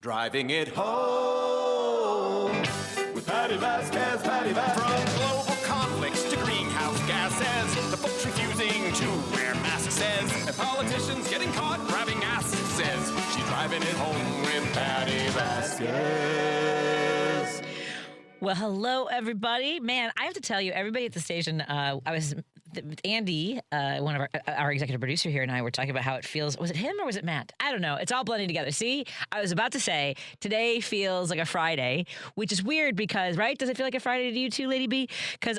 Driving it home with Patti Vasquez, Patti Vasquez. From global conflicts to greenhouse gases, the folks refusing to wear masks says, and politicians getting caught grabbing asses says, she's driving it home with Patti Vasquez. Well, hello, everybody. Man, I have to tell you, everybody at the station, Andy, one of our executive producer here, and I were talking about how it feels. Was it him or was it Matt? I don't know. It's all blending together. See, I was about to say today feels like a Friday, which is weird because, right? Does it feel like a Friday to you too, Lady B? Because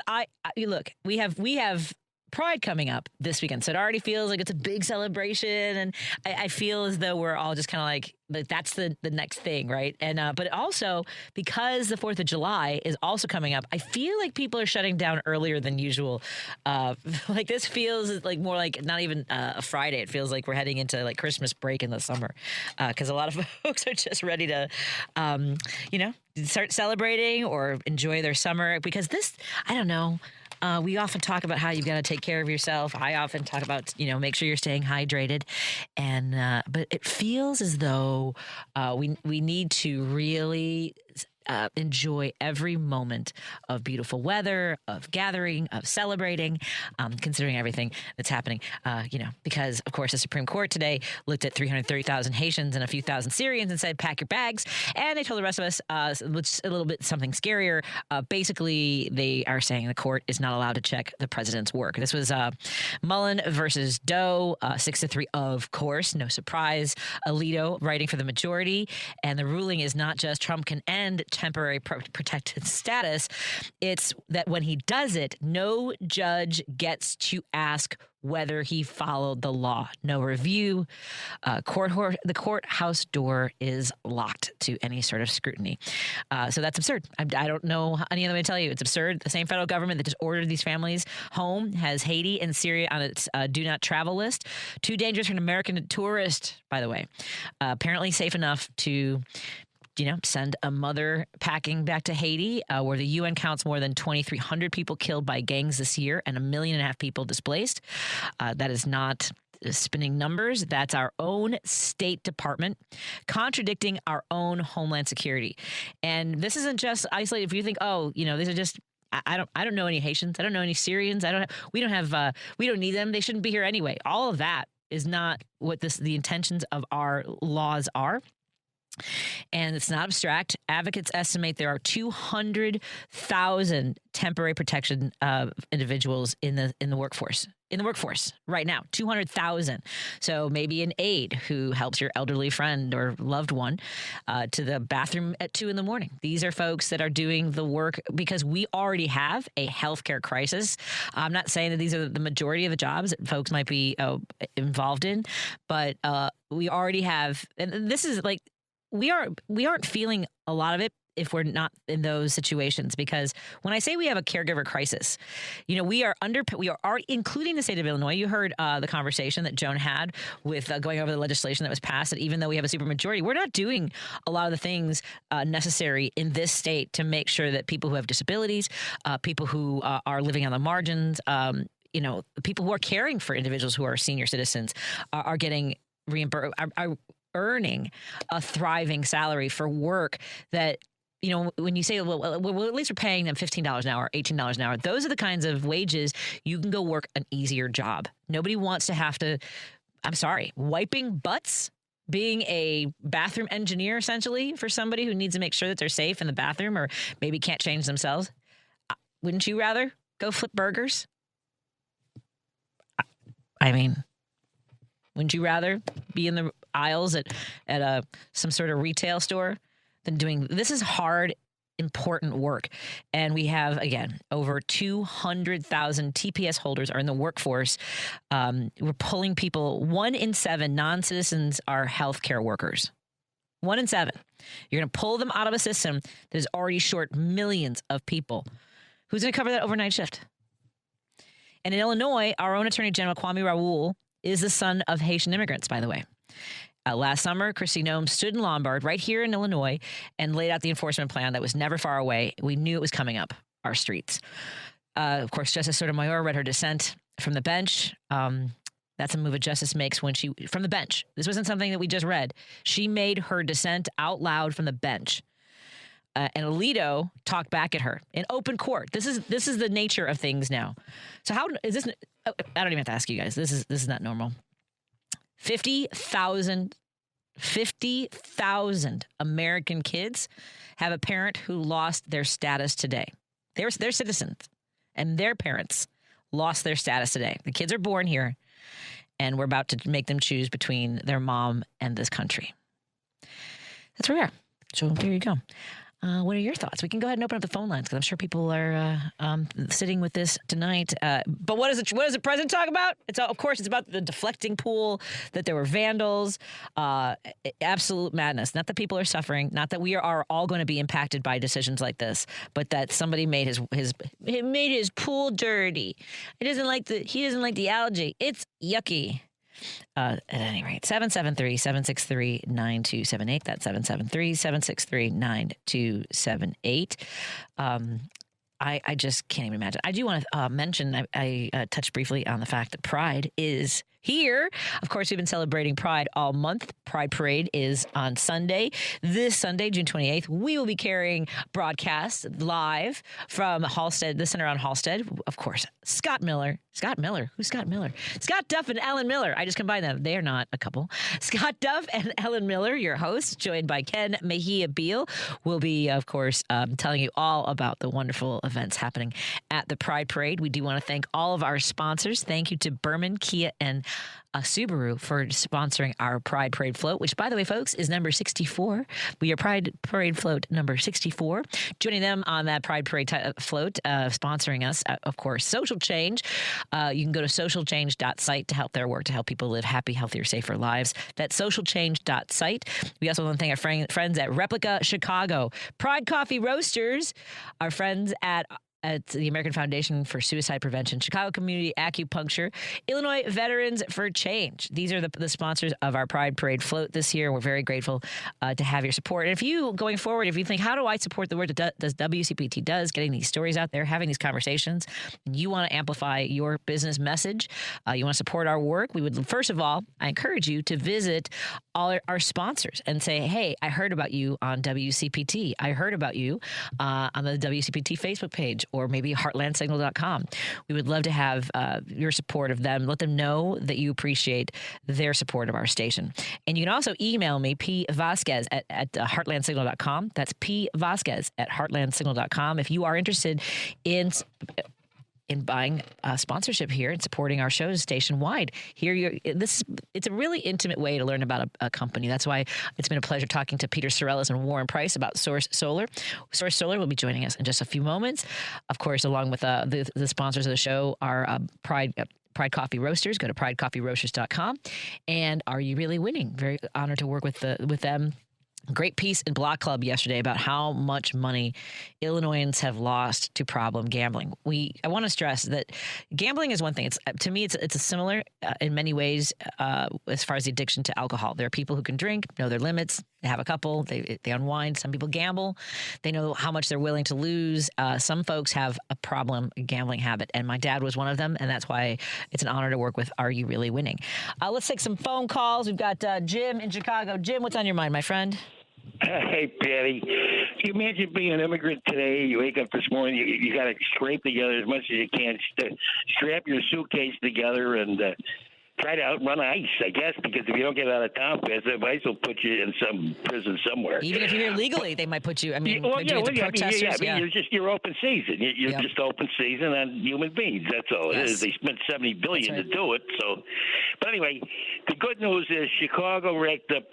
look, we have Pride coming up this weekend, so it already feels like it's a big celebration, and I feel as though we're all just kind of like that's the next thing, right? And but also because the 4th of July is also coming up, I feel like people are shutting down earlier than usual. Like this feels like more like not even a Friday. It feels like we're heading into like Christmas break in the summer because a lot of folks are just ready to, start celebrating or enjoy their summer because this, I don't know. We often talk about how you've got to take care of yourself. I often talk about, make sure you're staying hydrated. And but it feels as though we need to really enjoy every moment of beautiful weather, of gathering, of celebrating, considering everything that's happening, because, of course, the Supreme Court today looked at 330,000 Haitians and a few thousand Syrians and said, pack your bags. And they told the rest of us, which is a little bit something scarier. Basically, they are saying the court is not allowed to check the president's work. This was Mullen versus Doe, 6-3, of course. No surprise. Alito writing for the majority. And the ruling is not just Trump can end temporary protected status. It's that when he does it, no judge gets to ask whether he followed the law. No review. The courthouse door is locked to any sort of scrutiny. So that's absurd. I don't know any other way to tell you. It's absurd. The same federal government that just ordered these families home has Haiti and Syria on its do not travel list. Too dangerous for an American tourist, by the way. Apparently safe enough to send a mother packing back to Haiti, where the UN counts more than 2,300 people killed by gangs this year and 1.5 million people displaced. That is not spinning numbers. That's our own State Department contradicting our own Homeland Security. And this isn't just isolated. If you think, these are just, I don't know any Haitians. I don't know any Syrians. We don't need them. They shouldn't be here anyway. All of that is not what the intentions of our laws are. And it's not abstract. Advocates estimate there are 200,000 temporary protection individuals in the workforce. In the workforce right now, 200,000. So maybe an aide who helps your elderly friend or loved one to the bathroom at 2 a.m. These are folks that are doing the work because we already have a healthcare crisis. I'm not saying that these are the majority of the jobs that folks might be involved in, but we already have, and this is like, we aren't feeling a lot of it if we're not in those situations, because when I say we have a caregiver crisis, we are already, including the state of Illinois. You heard the conversation that Joan had with going over the legislation that was passed, that even though we have a supermajority, we're not doing a lot of the things necessary in this state to make sure that people who have disabilities, people who are living on the margins, people who are caring for individuals who are senior citizens are getting reimbursed, are earning a thriving salary for work that, when you say, well, at least we're paying them $15 an hour, $18 an hour, those are the kinds of wages you can go work an easier job. Nobody wants to have to, wiping butts, being a bathroom engineer, essentially, for somebody who needs to make sure that they're safe in the bathroom or maybe can't change themselves. Wouldn't you rather go flip burgers? Wouldn't you rather be in the aisles at some sort of retail store than doing this? Is hard, important work. And we have, again, over 200,000 TPS holders are in the workforce. We're pulling people. 1 in 7 non-citizens are healthcare workers. 1 in 7. You're going to pull them out of a system that is already short millions of people. Who's going to cover that overnight shift? And in Illinois, our own Attorney General, Kwame Raoul, is the son of Haitian immigrants, by the way. Last summer, Kristi Noem stood in Lombard right here in Illinois and laid out the enforcement plan that was never far away. We knew it was coming up our streets. Of course, Justice Sotomayor read her dissent from the bench. That's a move a justice makes when from the bench. This wasn't something that we just read. She made her dissent out loud from the bench. And Alito talked back at her in open court. This is the nature of things now. So how is this? I don't even have to ask you guys. This is not normal. 50,000 American kids have a parent who lost their status today. They're citizens, and their parents lost their status today. The kids are born here, and we're about to make them choose between their mom and this country. That's where we are. So there you go. What are your thoughts? We can go ahead and open up the phone lines because I'm sure people are sitting with this tonight. But what does the president talk about? Of course, it's about the deflecting pool, that there were vandals, absolute madness. Not that people are suffering, not that we are all going to be impacted by decisions like this, but that somebody made his pool dirty. He doesn't like the algae. It's yucky. At any rate, 773-763-9278. That's 773-763-9278. I just can't even imagine. I do want to mention, I touched briefly on the fact that Pride is here. Of course, we've been celebrating Pride all month. Pride Parade is on Sunday. This Sunday, June 28th, we will be carrying broadcasts live from Halstead, the center on Halstead. Of course, Scott Miller. Scott Miller? Who's Scott Miller? Scott Duff and Ellen Miller. I just combined them. They are not a couple. Scott Duff and Ellen Miller, your hosts, joined by Ken Mejia Beal, will be, of course, telling you all about the wonderful events happening at the Pride Parade. We do want to thank all of our sponsors. Thank you to Berman, Kia, and Subaru for sponsoring our Pride Parade float, which, by the way, folks, is number 64. We are Pride Parade float number 64. Joining them on that Pride Parade float, sponsoring us, of course, Social Change. You can go to socialchange.site to help their work to help people live happy, healthier, safer lives. That's socialchange.site. We also want to thank our friends at Replica Chicago. Pride Coffee Roasters, our friends at the American Foundation for Suicide Prevention, Chicago Community Acupuncture, Illinois Veterans for Change. These are the sponsors of our Pride Parade float this year. We're very grateful to have your support. And if you, going forward, if you think, how do I support the work that WCPT does, getting these stories out there, having these conversations, and you want to amplify your business message, you want to support our work, we would, first of all, I encourage you to visit all our sponsors and say, hey, I heard about you on WCPT. I heard about you on the WCPT Facebook page, or maybe heartlandsignal.com. We would love to have your support of them. Let them know that you appreciate their support of our station. And you can also email me, P. Vasquez at heartlandsignal.com. That's P. Vasquez at heartlandsignal.com. If you are interested in buying sponsorship here and supporting our shows station-wide. It's a really intimate way to learn about a company. That's why it's been a pleasure talking to Peter Sorellis and Warren Price about Source Solar. Source Solar will be joining us in just a few moments. Of course, along with the sponsors of the show are Pride Coffee Roasters. Go to pridecoffeeroasters.com. And Are You Really Winning? Very honored to work with them. Great piece in Block Club yesterday about how much money Illinoisans have lost to problem gambling. I want to stress that gambling is one thing. To me, it's a similar in many ways as far as the addiction to alcohol. There are people who can drink, know their limits, they have a couple, they unwind. Some people gamble. They know how much they're willing to lose. Some folks have a problem gambling habit, and my dad was one of them, and that's why it's an honor to work with Are You Really Winning? Let's take some phone calls. We've got Jim in Chicago. Jim, what's on your mind, my friend? Hey, Patty. Can you imagine being an immigrant today? You wake up this morning, you got to scrape together as much as you can, strap your suitcase together, and try to outrun ICE, I guess, because if you don't get out of town fast, ICE will put you in some prison somewhere. Even if you're here legally, they might put you. You're open season. You're just open season on human beings. That's all it is. They spent $70 billion to do it. So, but anyway, the good news is Chicago racked up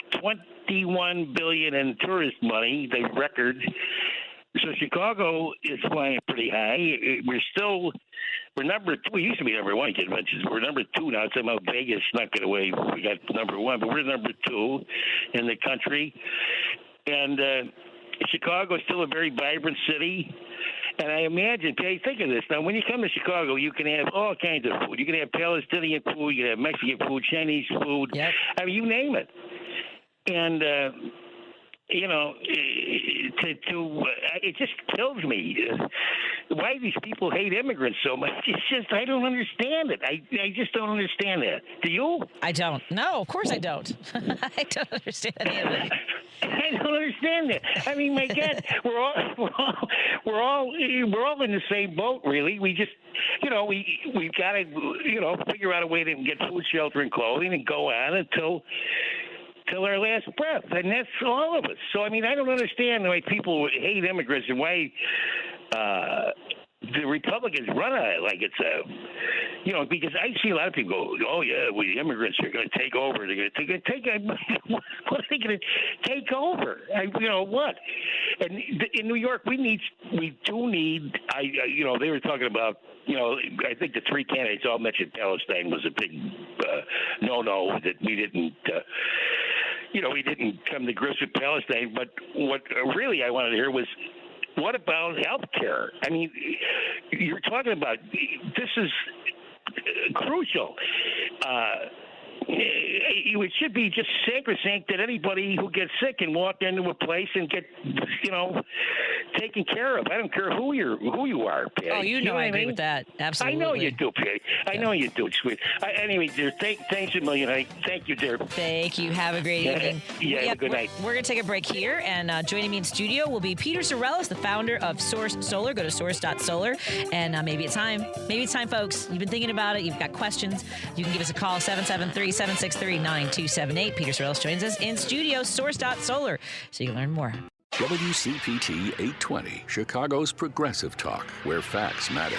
$21 billion in tourist money, the record. So Chicago is flying pretty high. We're number two. We used to be number one in conventions. We're number two now. Somehow Vegas snuck it away. We got number one, but we're number two in the country. And Chicago is still a very vibrant city. And I imagine, Patty, think of this. Now, when you come to Chicago, you can have all kinds of food. You can have Palestinian food. You can have Mexican food, Chinese food. Yep. I mean, you name it. And it just kills me. Why these people hate immigrants so much? It's just I don't understand it. I just don't understand that. Do you? I don't. No, of course I don't. I don't understand any of it. I don't understand that. I mean, my God, we're all in the same boat, really. We just, we've got to, figure out a way to get food, shelter, and clothing, and go on until our last breath, and that's all of us. So, I mean, I don't understand why people hate immigrants and why the Republicans run on it like it's because I see a lot of people go, oh, yeah, the immigrants are going to take over. They're going to take what are they going to take over? What? And in New York, we do need, they were talking about, I think the three candidates all mentioned Palestine was a big no-no, that we didn't, we didn't come to grips with Palestine. But what really I wanted to hear was, what about health care? I mean, you're talking about, this is crucial. It should be just sacrosanct that anybody who gets sick can walk into a place and get, taken care of. I don't care who you are, Patty. Oh, I agree with that. Absolutely. I know you do, Patty. I know you do, sweet. Anyway, dear, thanks a million. Thank you, dear. Thank you. Have a great evening. Yeah, have a good night. We're going to take a break here, and joining me in studio will be Peter Sorellis, the founder of Source Solar. Go to source.solar, and maybe it's time. Maybe it's time, folks. You've been thinking about it. You've got questions. You can give us a call, 773-763-9278. Peter Sorellis joins us in studio, source.solar, so you can learn more. WCPT 820, Chicago's progressive talk, where facts matter.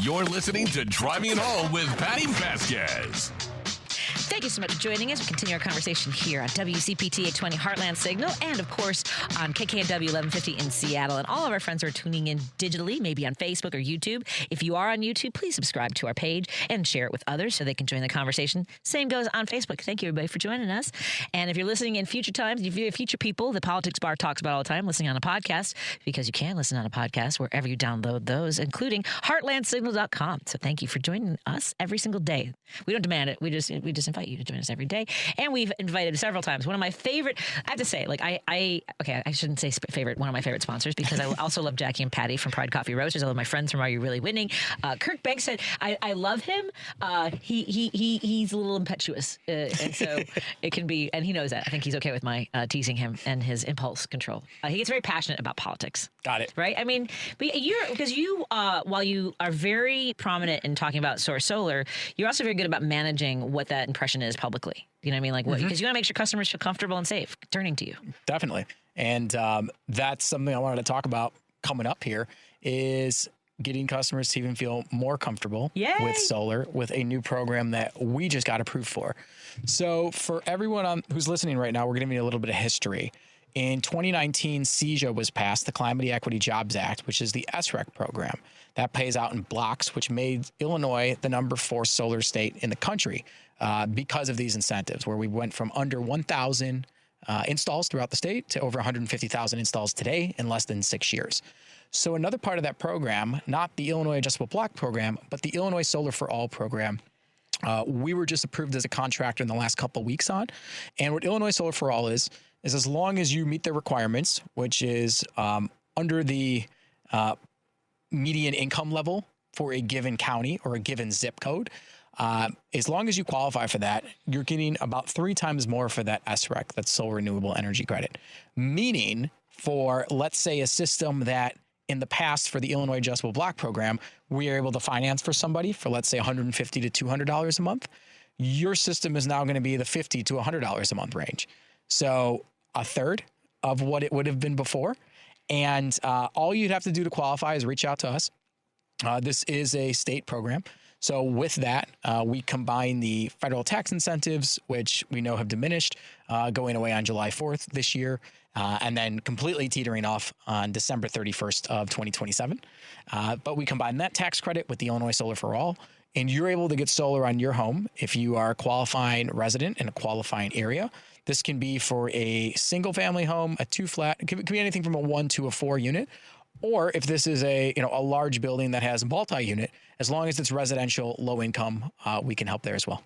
You're listening to Driving It Home with Patti Vasquez. Thank you so much for joining us. We continue our conversation here on WCPT 820 Heartland Signal and, of course, on KKNW 1150 in Seattle. And all of our friends are tuning in digitally, maybe on Facebook or YouTube. If you are on YouTube, please subscribe to our page and share it with others so they can join the conversation. Same goes on Facebook. Thank you, everybody, for joining us. And if you're listening in future times, if you're future people, the Politics Bar talks about all the time, listening on a podcast, because you can listen on a podcast wherever you download those, including heartlandsignal.com. So thank you for joining us every single day. We don't demand it. We just invite you to join us every day. And we've invited several times. One of my favorite, I have to say, I shouldn't say favorite, one of my favorite sponsors, because I also love Jackie and Patti from Pride Coffee Roasters. I love my friends from Are You Really Winning? Kirk Banks said, I love him. He's a little impetuous. And so it can be, and he knows that. I think he's okay with my teasing him and his impulse control. He gets very passionate about politics. Got it. Right? I mean, but because you, while you are very prominent in talking about Source Solar, you're also very good about managing what that impression is publicly. You know what I mean? Like, because you want to make sure customers feel comfortable and safe turning to you. Definitely. And that's something I wanted to talk about coming up here is getting customers to even feel more comfortable with solar with a new program that we just got approved for. So for everyone who's listening right now, we're going to give you a little bit of history. In 2019, CEJA was passed, the Climate Equity Jobs Act, which is the SREC program that pays out in blocks, which made Illinois the number 4 solar state in the country because of these incentives, where we went from under 1,000 installs throughout the state to over 150,000 installs today in less than 6 years. So another part of that program, not the Illinois Adjustable Block Program, but the Illinois Solar for All program, we were just approved as a contractor in the last couple of weeks on. And what Illinois Solar for All is as long as you meet the requirements, which is under the median income level for a given county or a given zip code, as long as you qualify for that, you're getting about 3 times more for that SREC, that's Solar Renewable Energy Credit. Meaning for, let's say, a system that in the past for the Illinois Adjustable Block Program, we are able to finance for somebody for, let's say, $150 to $200 a month. Your system is now going to be the $50 to $100 a month range. So a third of what it would have been before. And all you'd have to do to qualify is reach out to us. This is a state program. So with that, we combine the federal tax incentives, which we know have diminished, going away on July 4th this year, and then completely teetering off on December 31st of 2027. But we combine that tax credit with the Illinois Solar for All, and you're able to get solar on your home if you are a qualifying resident in a qualifying area. This can be for a single family home, a 2-flat, it can be anything from a 1 to a 4 unit. Or if this is a large building that has multi-unit, as long as it's residential, low income, we can help there as well.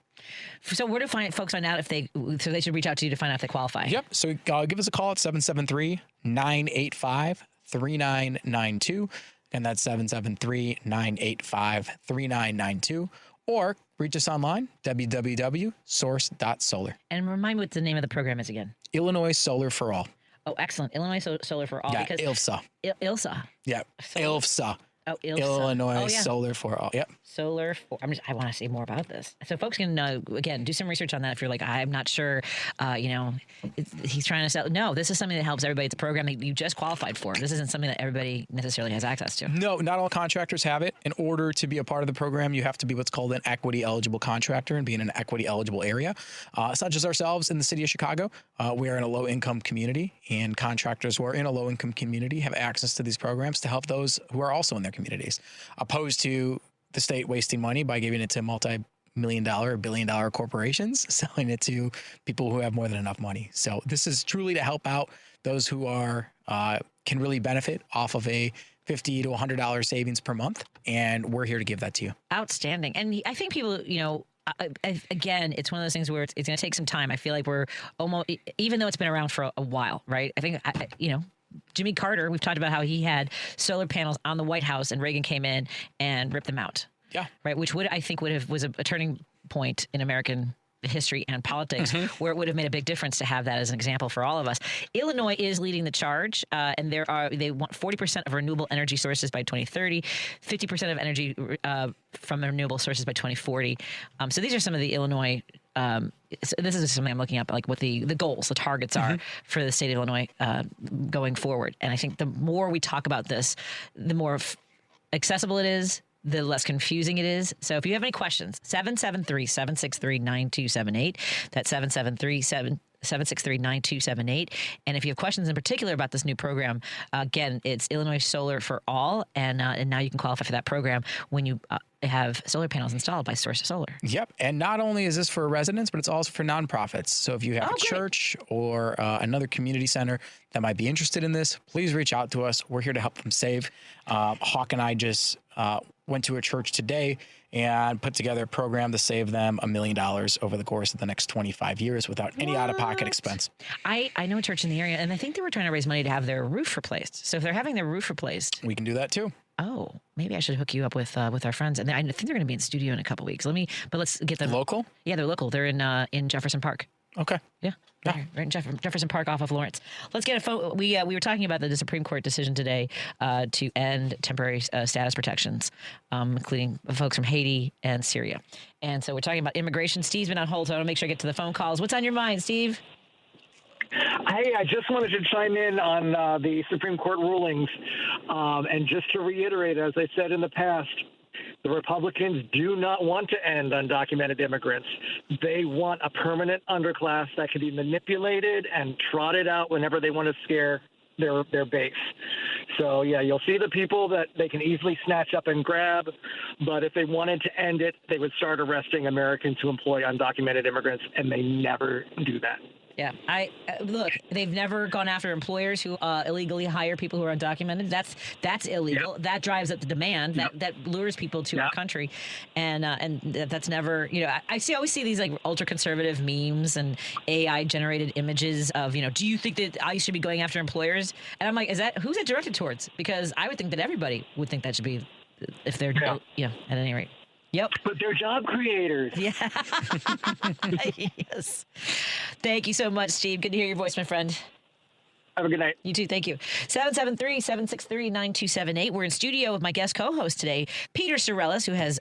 So where to find out if they should reach out to you to find out if they qualify? Yep. So give us a call at 773-985-3992. And that's 773-985-3992. Or reach us online, www.source.solar. And remind me what the name of the program is again. Illinois Solar for All. Oh, excellent. Illinois Solar for All. Yeah, because ILFSA. ILSA. Yeah, ILFSA. Oh, ILSA. Illinois Solar for All. Yep. Solar for. I want to see more about this. So folks can again do some research on that. If you're like, I'm not sure, he's trying to sell. No, this is something that helps everybody. It's a program that you just qualified for. This isn't something that everybody necessarily has access to. No, not all contractors have it. In order to be a part of the program, you have to be what's called an equity eligible contractor and be in an equity eligible area. Such as ourselves in the city of Chicago, we are in a low income community, and contractors who are in a low income community have access to these programs to help those who are also in their communities, opposed to the state wasting money by giving it to multi-million-dollar, billion-dollar corporations, selling it to people who have more than enough money. So this is truly to help out those who are can really benefit off of a $50 to $100 savings per month, and we're here to give that to you. Outstanding. And I think people, again, it's one of those things where it's going to take some time. I feel like we're almost, even though it's been around for a while, right? I think, Jimmy Carter, we've talked about how he had solar panels on the White House and Reagan came in and ripped them out. Yeah. Right. Which was a turning point in American history and politics, where it would have made a big difference to have that as an example for all of us. Illinois is leading the charge, and they want 40% of renewable energy sources by 2030, 50% of energy from renewable sources by 2040. So these are some of the Illinois. So this is something I'm looking up, like what the goals, the targets are for the state of Illinois going forward. And I think the more we talk about this, the more accessible it is, the less confusing it is. So if you have any questions, 773-763-9278. That's 763-9278. And if you have questions in particular about this new program, again, it's Illinois Solar for All. And now you can qualify for that program when you have solar panels installed by Source Solar. Yep. And not only is this for residents, but it's also for nonprofits. So if you have a church or another community center that might be interested in this, please reach out to us. We're here to help them save. Hawk and I just went to a church today and put together a program to save them $1 million over the course of the next 25 years without any out-of-pocket expense. I know a church in the area, and I think they were trying to raise money to have their roof replaced. So if they're having their roof replaced, we can do that too. Oh, maybe I should hook you up with our friends. And I think they're going to be in studio in a couple weeks. Let's get them local. Yeah, they're local. They're in Jefferson Park. Okay. Yeah. Right in Jefferson Park off of Lawrence. Let's get a phone. We were talking about the Supreme Court decision today to end temporary status protections, including folks from Haiti and Syria. And so we're talking about immigration. Steve's been on hold, so I want to make sure I get to the phone calls. What's on your mind, Steve? Hey, I just wanted to chime in on the Supreme Court rulings. And just to reiterate, as I said in the past, the Republicans do not want to end undocumented immigrants. They want a permanent underclass that can be manipulated and trotted out whenever they want to scare their base. So, yeah, you'll see the people that they can easily snatch up and grab. But if they wanted to end it, they would start arresting Americans who employ undocumented immigrants, and they never do that. Yeah, look, they've never gone after employers who illegally hire people who are undocumented. That's illegal. Yep. That drives up the demand. That lures people to our country, and that's never. I always see these like ultra conservative memes and AI generated images of do you think that I should be going after employers? And I'm like, who's it directed towards? Because I would think that everybody would think that should be if they're at any rate. Yep. But they're job creators. Yeah. Yes. Thank you so much, Steve. Good to hear your voice, my friend. Have a good night. You too. Thank you. 773-763-9278. We're in studio with my guest co-host today, Peter Sorellis, who has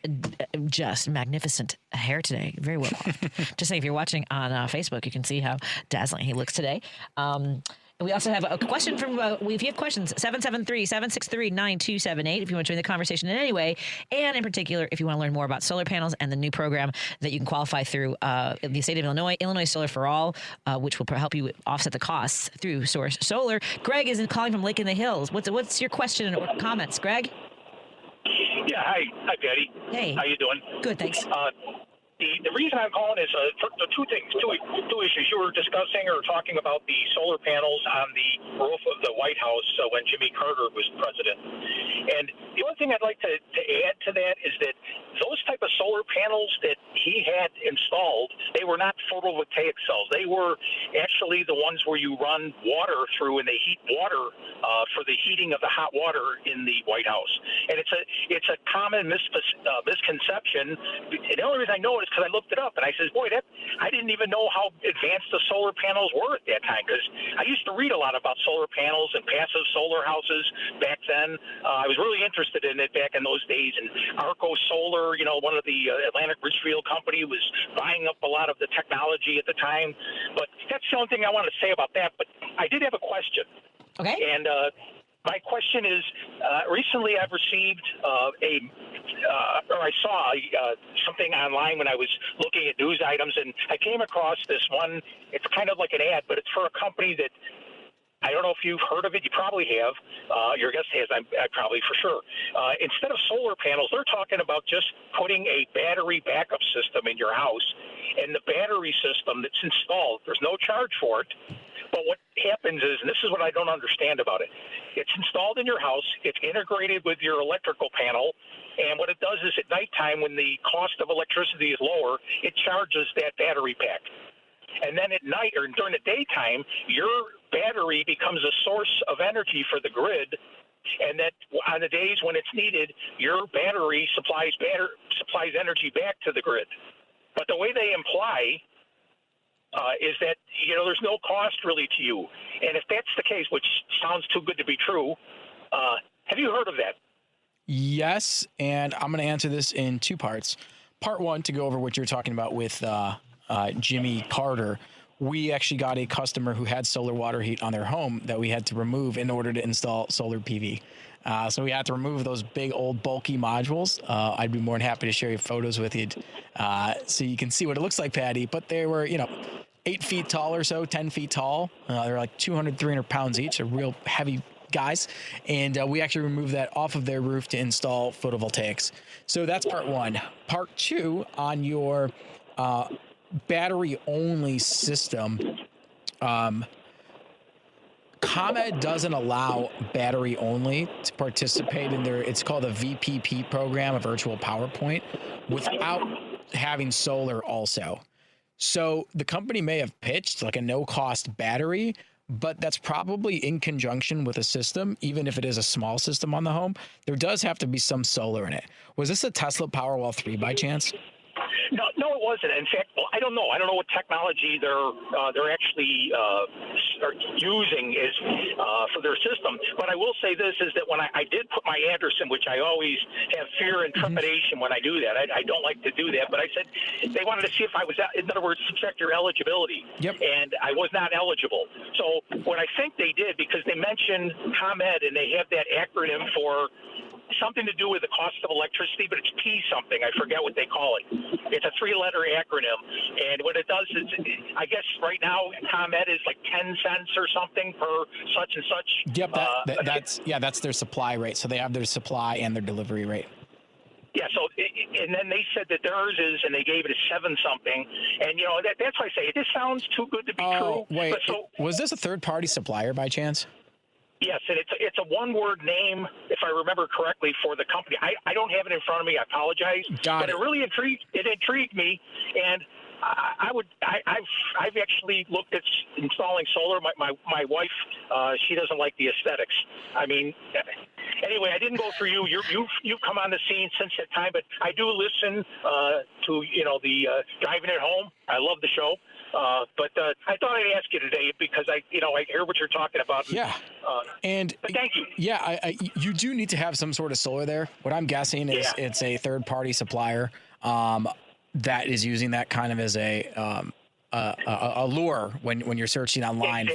just magnificent hair today. Very well coiffed. Just saying, if you're watching on Facebook, you can see how dazzling he looks today. We also have a question from, if you have questions, 773-763-9278, if you want to join the conversation in any way, and in particular, if you want to learn more about solar panels and the new program that you can qualify through the state of Illinois Solar for All, which will help you offset the costs through Source Solar. Greg is calling from Lake in the Hills. What's your question or comments, Greg? Yeah, hi, Patty. Hey. How you doing? Good, thanks. The reason I'm calling is for the two things, two issues. You were discussing or talking about the solar panels on the roof of the White House when Jimmy Carter was president. And the only thing I'd like to add to that is that those type of solar panels that he had installed, they were not photovoltaic cells. They were actually the ones where you run water through and they heat water for the heating of the hot water in the White House. And it's a common misconception. And the only reason I know it is because I looked it up and I says, boy, I didn't even know how advanced the solar panels were at that time, because I used to read a lot about solar panels and passive solar houses back then. I was really interested in it back in those days. And Arco Solar, one of the Atlantic Richfield company, was buying up a lot of the technology at the time. But that's the only thing I want to say about that. But I did have a question. Okay. And my question is, recently I've received I saw something online when I was looking at news items, and I came across this one. It's kind of like an ad, but it's for a company that I don't know if you've heard of it. You probably have. Your guest has. I probably for sure. Instead of solar panels, they're talking about just putting a battery backup system in your house, and the battery system that's installed, there's no charge for it. But what happens is, and this is what I don't understand about it, it's installed in your house, it's integrated with your electrical panel, and what it does is at nighttime, when the cost of electricity is lower, it charges that battery pack. And then at night or during the daytime, your battery becomes a source of energy for the grid, and that on the days when it's needed, your battery supplies energy back to the grid. But the way they imply is that, there's no cost really to you. And if that's the case, which sounds too good to be true, have you heard of that? Yes, and I'm going to answer this in two parts. Part one, to go over what you're talking about with Jimmy Carter. We actually got a customer who had solar water heat on their home that we had to remove in order to install solar PV. So we had to remove those big old bulky modules. I'd be more than happy to share your photos with you so you can see what it looks like, Patty. But they were, 8 feet tall or so, 10 feet tall. They're like 200, 300 pounds each. They're real heavy guys. And we actually removed that off of their roof to install photovoltaics. So that's part one. Part two, on your battery only system, ComEd doesn't allow battery only to participate in it's called a VPP program, a virtual power point, without having solar also. So the company may have pitched like a no cost battery, but that's probably in conjunction with a system, even if it is a small system on the home. There does have to be some solar in it. Was this a Tesla Powerwall 3 by chance? No, it wasn't. In fact, I don't know. I don't know what technology they're actually using for their system. But I will say this, is that when I did put my address in, which I always have fear and trepidation when I do that. I don't like to do that. But I said they wanted to see if I was, in other words, to check your eligibility. Yep. And I was not eligible. So what I think they did, because they mentioned ComEd and they have that acronym for something to do with the cost of electricity, but it's P something. I forget what they call it. It's a 3-letter acronym. And what it does is, I guess right now, ComEd is like 10 cents or something per such and such. Yep, that's their supply rate. So they have their supply and their delivery rate. Yeah, so, and then they said that theirs is, and they gave it a 7 something. And, that's why I say, this sounds too good to be true. Wait, was this a third-party supplier by chance? Yes, and it's a one-word name, if I remember correctly, for the company. I don't have it in front of me. I apologize. But it really intrigued me, and I've actually looked at installing solar. My wife, she doesn't like the aesthetics. I mean, anyway, I didn't go for you. You've come on the scene since that time, but I do listen to the driving at home. I love the show. But I thought I'd ask you today because I hear what you're talking about. Yeah. But thank you. Yeah, you do need to have some sort of solar there. What I'm guessing is it's a third-party supplier that is using that kind of as a lure when you're searching online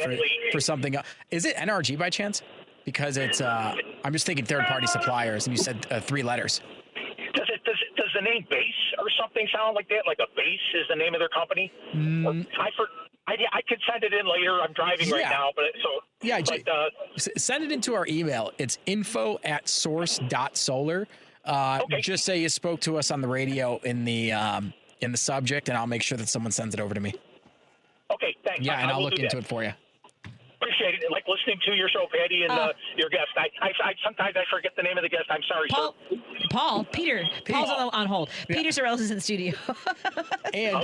for something. Is it NRG by chance? Because it's I'm just thinking third-party suppliers, and you said 3 letters. Does the name Base or something sound like that? Like a Base is the name of their company? I could send it in later. I'm driving right now, send it into our email. It's info@source.solar. Okay. Just say you spoke to us on the radio in the in the subject, and I'll make sure that someone sends it over to me. Okay, thanks. Yeah, and I'll look into it for you. Appreciate it. Like listening to your show, Patty, and your guest. I sometimes I forget the name of the guest. I'm sorry, sir. Peter. Paul's on hold. Yeah. Peter Sorrells is in studio. And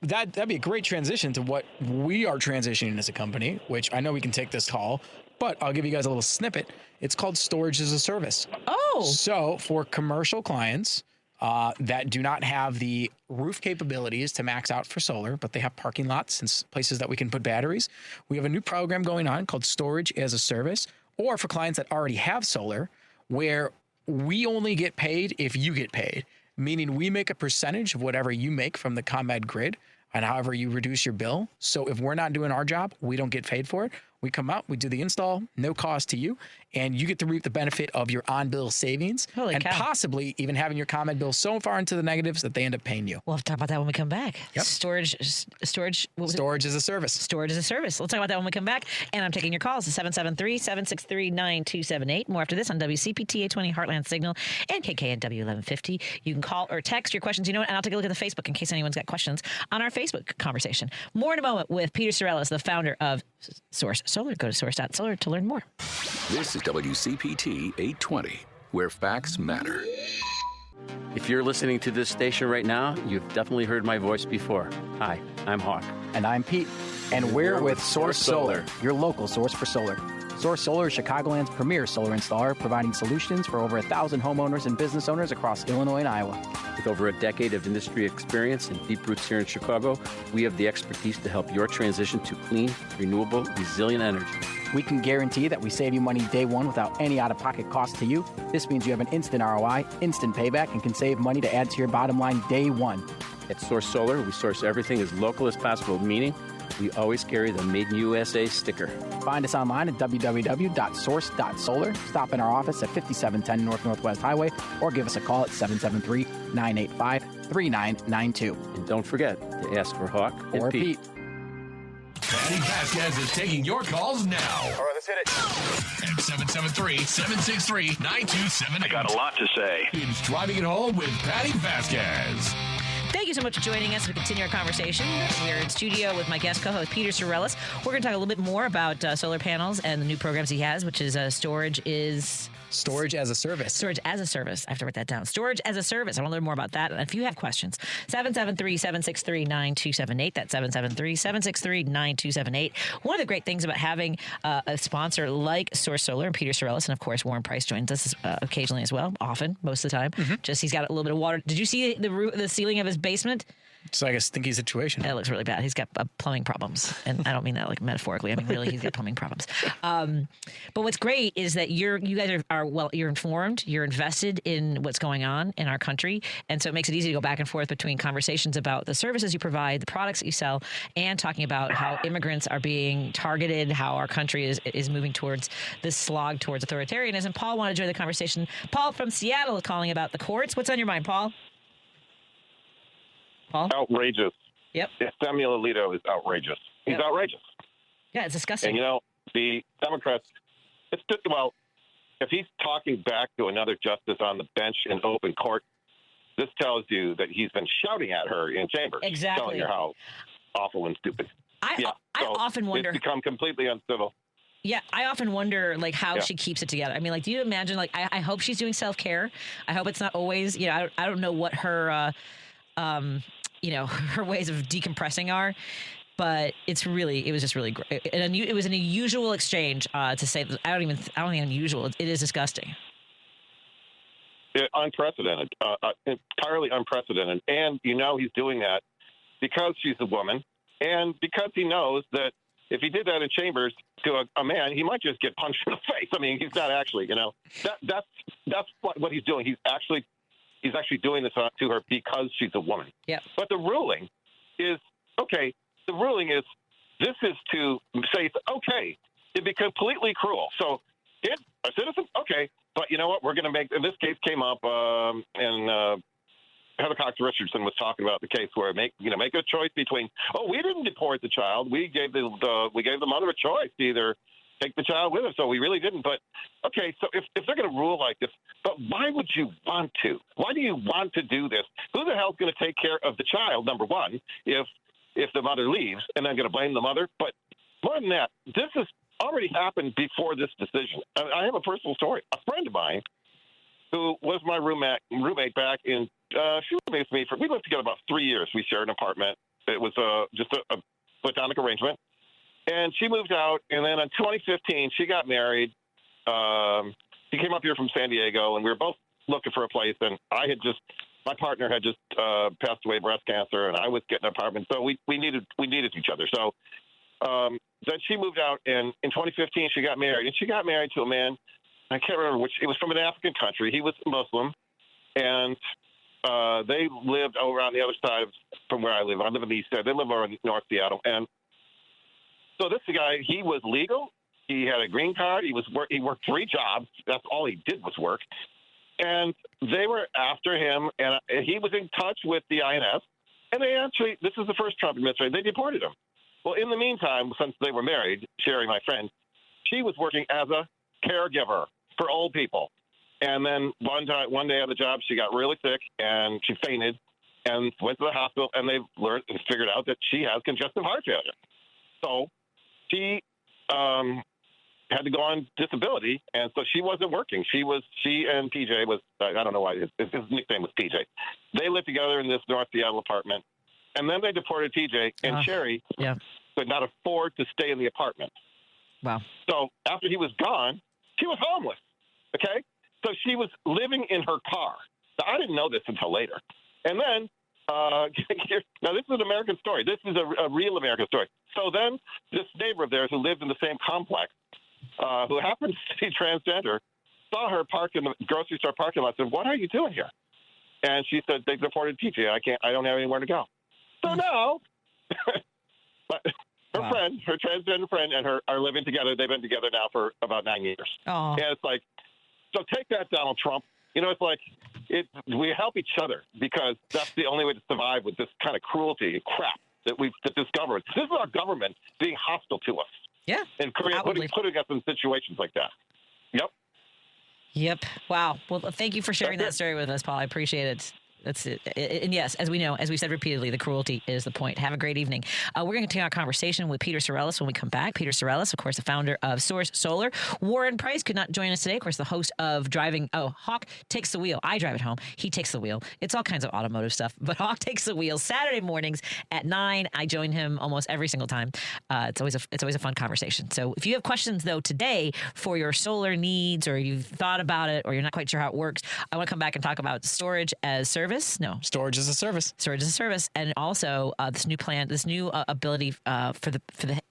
that'd be a great transition to what we are transitioning as a company, which I know we can take this call, but I'll give you guys a little snippet. It's called Storage as a Service. Oh. So for commercial clients that do not have the roof capabilities to max out for solar, but they have parking lots and places that we can put batteries, we have a new program going on called Storage as a Service, or for clients that already have solar, where we only get paid if you get paid, meaning we make a percentage of whatever you make from the ComEd grid and however you reduce your bill. So if we're not doing our job, we don't get paid for it. We come out, we do the install, no cost to you, and you get to reap the benefit of your on-bill savings. Holy and cow. Possibly even having your ComEd bill so far into the negatives that they end up paying you. We'll have to talk about that when we come back. Yep. Storage as a service. Storage as a service. Let's talk about that when we come back. And I'm taking your calls at 773-763-9278. More after this on WCPT 820 Heartland Signal and KKNW 1150. You can call or text your questions. You know what? And I'll take a look at the Facebook in case anyone's got questions on our Facebook conversation. More in a moment with Peter Sorrells, the founder of Source Solar. Go to source.solar to learn more. This is WCPT 820, where facts matter. If you're listening to this station right now, you've definitely heard my voice before. Hi, I'm Hawk. And I'm Pete. And we're with Source Solar, your local source for solar. Source Solar is Chicagoland's premier solar installer, providing solutions for over 1,000 homeowners and business owners across Illinois and Iowa. With over a decade of industry experience and deep roots here in Chicago, we have the expertise to help your transition to clean, renewable, resilient energy. We can guarantee that we save you money day one without any out-of-pocket cost to you. This means you have an instant ROI, instant payback, and can save money to add to your bottom line day one. At Source Solar, we source everything as local as possible, meaning we always carry the Made in USA sticker. Find us online at www.source.solar. Stop in our office at 5710 Northwest Highway or give us a call at 773-985-3992. And don't forget to ask for Hawk or and Pete. Patti Vasquez is taking your calls now. All right, let's hit it. At 773-763-9278. I got a lot to say. It's Driving It Home with Patti Vasquez. Thank you so much for joining us. We continue our conversation. We're in studio with my guest co-host, Peter Sorrells. We're going to talk a little bit more about solar panels and the new programs he has, which is Storage as a Service. Storage as a Service. I have to write that down. Storage as a Service. I want to learn more about that. And if you have questions, 773-763-9278. That's 773-763-9278. One of the great things about having a sponsor like Source Solar and Peter Sorrells, and of course, Warren Price joins us occasionally as well, often, most of the time. Just he's got a little bit of water. Did you see the ceiling of his basement? It's like a stinky situation. It looks really bad. He's got plumbing problems. And I don't mean that like metaphorically. I mean, really, he's got plumbing problems. But what's great is that you guys are you're informed, you're invested in what's going on in our country. And so it makes it easy to go back and forth between conversations about the services you provide, the products that you sell, and talking about how immigrants are being targeted, how our country is moving towards this slog towards authoritarianism. Paul wanted to join the conversation. Paul from Seattle is calling about the courts. What's on your mind, Paul? Outrageous. Yep. Samuel Alito is outrageous. He's outrageous. Yeah, it's disgusting. And, the Democrats, if he's talking back to another justice on the bench in open court, this tells you that he's been shouting at her in chambers. Exactly. Telling her how awful and stupid. I often wonder. It's become completely uncivil. Yeah, I often wonder, how she keeps it together. I mean, do you imagine, I hope she's doing self-care. I hope it's not always, I don't know what her... her ways of decompressing are, but it was just really great. It was an unusual exchange, to say. I don't think unusual. It is disgusting. Unprecedented, entirely unprecedented. And he's doing that because she's a woman, and because he knows that if he did that in chambers to a man, he might just get punched in the face. I mean, he's not actually, that's what he's doing. He's actually doing this to her because she's a woman. Yeah. But the ruling is, this is to say, okay, it'd be completely cruel. So, a citizen? Okay. But you know what? We're going to make, in this case came up, and Heather Cox Richardson was talking about the case where make a choice between, we didn't deport the child. We gave the mother a choice to either take the child with us. So we really didn't. But, okay, so if they're going to rule like this, but why would you want to? Why do you want to do this? Who the hell's going to take care of the child, number one, if the mother leaves, and I'm going to blame the mother? But more than that, this has already happened before this decision. I have a personal story. A friend of mine who was my roommate back in, she roommates me we lived together about 3 years. We shared an apartment. It was just a platonic arrangement. And she moved out, and then in 2015, she got married. She came up here from San Diego, and we were both looking for a place. And my partner had just passed away of breast cancer, and I was getting an apartment, so we needed each other. So then she moved out, and in 2015, she got married, and she got married to a man. I can't remember which. It was from an African country. He was Muslim, and they lived over on the other side from where I live. I live in the east side. They live over in North Seattle, and so this guy, he was legal. He had a green card. He worked 3 jobs. That's all he did was work. And they were after him, and he was in touch with the INS. And this is the first Trump administration, they deported him. Well, in the meantime, since they were married, Sherry, my friend, she was working as a caregiver for old people. And then one day on the job, she got really sick, and she fainted and went to the hospital, and they figured out that she has congestive heart failure. So she had to go on disability, and so she wasn't working. She and PJ was, I don't know why, his nickname was PJ. They lived together in this North Seattle apartment, and then they deported PJ, and Sherry could not afford to stay in the apartment. Wow. So after he was gone, she was homeless, okay? So she was living in her car. So I didn't know this until later. And then, now this is an American story. This is a real American story. So then this neighbor of theirs who lived in the same complex, who happens to be transgender, saw her parked in the grocery store parking lot and said, "What are you doing here?" And she said, "They deported PJ. I don't have anywhere to go." So now her friend, her transgender friend, and her are living together. They've been together now for about 9 years. Oh. And it's like, so take that, Donald Trump. It's like we help each other because that's the only way to survive with this kind of cruelty and crap that this government. This is our government being hostile to us. Yeah. And putting us in situations like that. Yep. Yep. Wow. Well, thank you for sharing that story with us, Paul. I appreciate it. That's it. And yes, as we know, as we said repeatedly, the cruelty is the point. Have a great evening. We're going to continue our conversation with Peter Sorellis when we come back. Peter Sorellis, of course, the founder of Source Solar. Warren Price could not join us today. Of course, the host of Hawk Takes the Wheel. I drive it home. He takes the wheel. It's all kinds of automotive stuff, but Hawk Takes the Wheel. Saturday mornings at 9. I join him almost every single time. It's always a fun conversation. So if you have questions, though, today for your solar needs, or you've thought about it, or you're not quite sure how it works, I want to come back and talk about storage as service. No, storage as a service. Storage as a service, and also this new plan, this new ability for the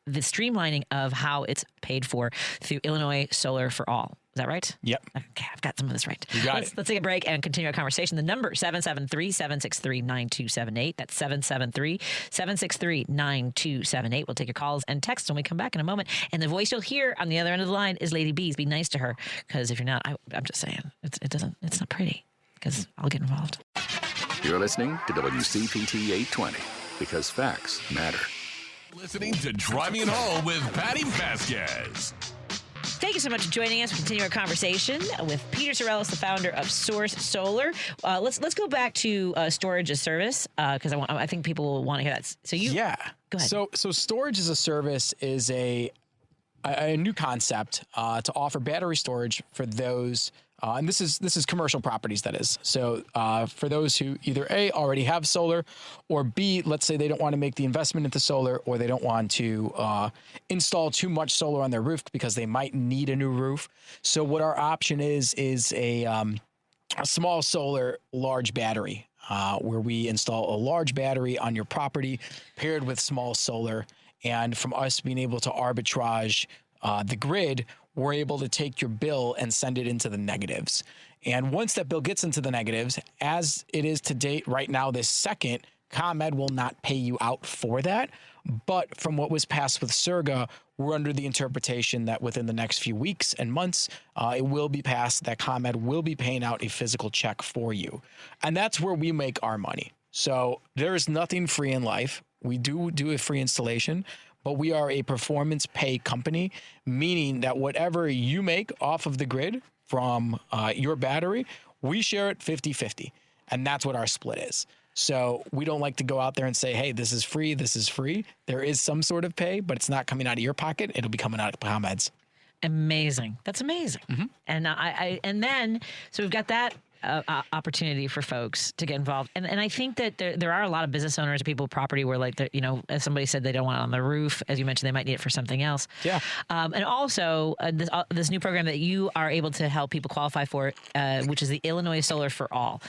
streamlining of how it's paid for through Illinois Solar for All. Is that right? Yep. Okay, I've got some of this right. You got it. Let's take a break and continue our conversation. The number 773-763-9278. That's 773-763-9278. We'll take your calls and texts when we come back in a moment. And the voice you'll hear on the other end of the line is Lady B's. Be nice to her, because if you're not, I'm just saying, it's not pretty, because I'll get involved. You're listening to WCPT 820, because facts matter. Listening to Driving It Home with Patti Vasquez. Thank you so much for joining us. We continue our conversation with Peter Sorellis, the founder of Source Solar. Let's go back to storage as service, because I think people will want to hear that. So go ahead. So storage as a service is a new concept to offer battery storage for those. And this is commercial properties, that is. So for those who either A, already have solar, or B, let's say they don't want to make the investment into solar, or they don't want to install too much solar on their roof because they might need a new roof. So what our option is a small solar, large battery, where we install a large battery on your property paired with small solar. And from us being able to arbitrage the grid, we're able to take your bill and send it into the negatives. And once that bill gets into the negatives, as it is to date right now, this second, ComEd will not pay you out for that. But from what was passed with SERGA, we're under the interpretation that within the next few weeks and months, it will be passed that ComEd will be paying out a physical check for you. And that's where we make our money. So there is nothing free in life. We do a free installation, but we are a performance pay company, meaning that whatever you make off of the grid from your battery, we share it 50-50. And that's what our split is. So we don't like to go out there and say, hey, this is free, this is free. There is some sort of pay, but it's not coming out of your pocket. It'll be coming out of ComEd's. Amazing. That's amazing. And and then, so we've got that opportunity for folks to get involved. And I think that there are a lot of business owners, people with property where, like, as somebody said, they don't want it on the roof. As you mentioned, they might need it for something else. Yeah. And also this new program that you are able to help people qualify for, which is the Illinois Solar for All.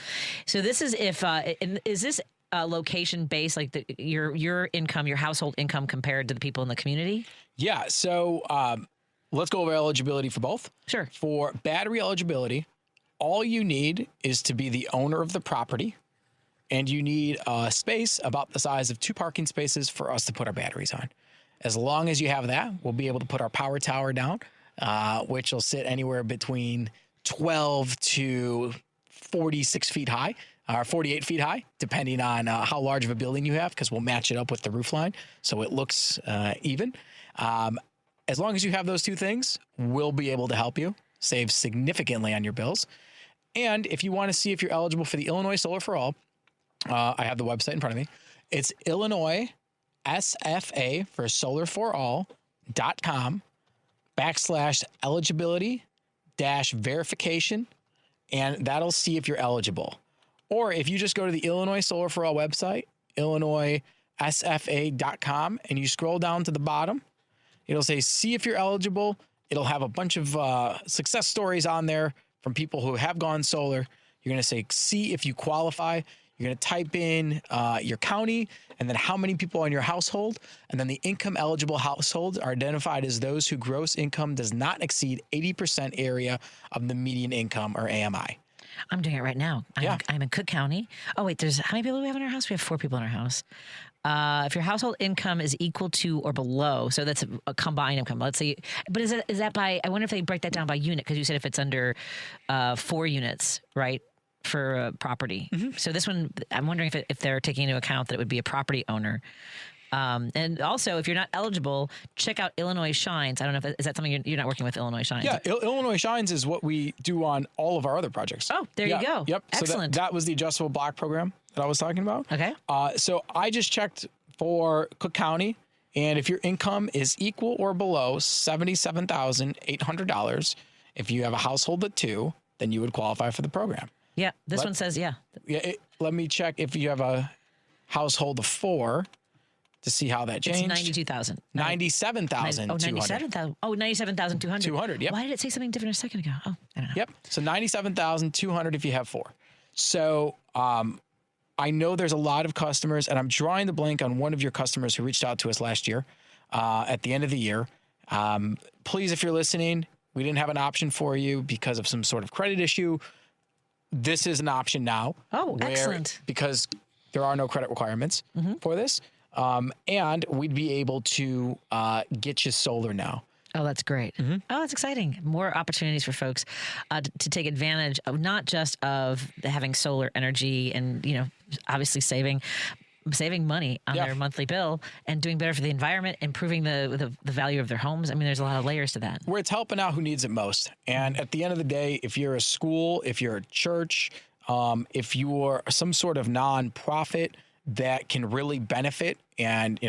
So this is is this location based, like your income, your household income compared to the people in the community? Yeah. So let's go over eligibility for both. Sure. For battery eligibility, all you need is to be the owner of the property, and you need a space about the size of 2 parking spaces for us to put our batteries on. As long as you have that, we'll be able to put our power tower down, which will sit anywhere between 12 to 46 feet high, or 48 feet high, depending on how large of a building you have, because we'll match it up with the roof line so it looks even. As long as you have those 2 things, we'll be able to help you save significantly on your bills. And if you want to see if you're eligible for the Illinois Solar for All, I have the website in front of me. It's Illinois SFA for solar4all.com/eligibility-verification, and that'll see if you're eligible. Or if you just go to the Illinois Solar for All website, IllinoisSFA.com, and you scroll down to the bottom, it'll say, see if you're eligible. It'll have a bunch of success stories on there from people who have gone solar. You're going to say, see if you qualify. You're going to type in your county and then how many people in your household. And then the income eligible households are identified as those whose gross income does not exceed 80% area of the median income, or AMI. I'm doing it right now. I'm in Cook County. Oh, wait, how many people do we have in our house? We have 4 people in our house. If your household income is equal to or below, so that's a combined income. Let's say, but is that by? I wonder if they break that down by unit, because you said if it's under 4 units, right, for a property. So this one, I'm wondering if they're taking into account that it would be a property owner. And also, if you're not eligible, check out Illinois Shines. I don't know if is that something you're not working with Illinois Shines? Yeah, Illinois Shines is what we do on all of our other projects. Oh, there you go. Yep. Excellent. So that was the adjustable block program that I was talking about. Okay. So I just checked for Cook County, and if your income is equal or below $77,800, if you have a household of 2, then you would qualify for the program. Yeah. This one says, yeah. Let me check if you have a household of 4. To see how that changed. It's 92,000. 97,000. Oh, 97,000. Oh, 97,200. 200, yep. Why did it say something different a second ago? Oh, I don't know. Yep. So 97,200 if you have 4. So I know there's a lot of customers, and I'm drawing the blank on one of your customers who reached out to us last year at the end of the year. Please, if you're listening, we didn't have an option for you because of some sort of credit issue. This is an option now. Oh, excellent. Because there are no credit requirements for this. And we'd be able to get you solar now. Oh, that's great. Oh, that's exciting. More opportunities for folks to take advantage of not just of having solar energy and, obviously saving money on their monthly bill and doing better for the environment, improving the value of their homes. I mean, there's a lot of layers to that. Where it's helping out who needs it most. And at the end of the day, if you're a school, if you're a church, if you're some sort of nonprofit that can really benefit and,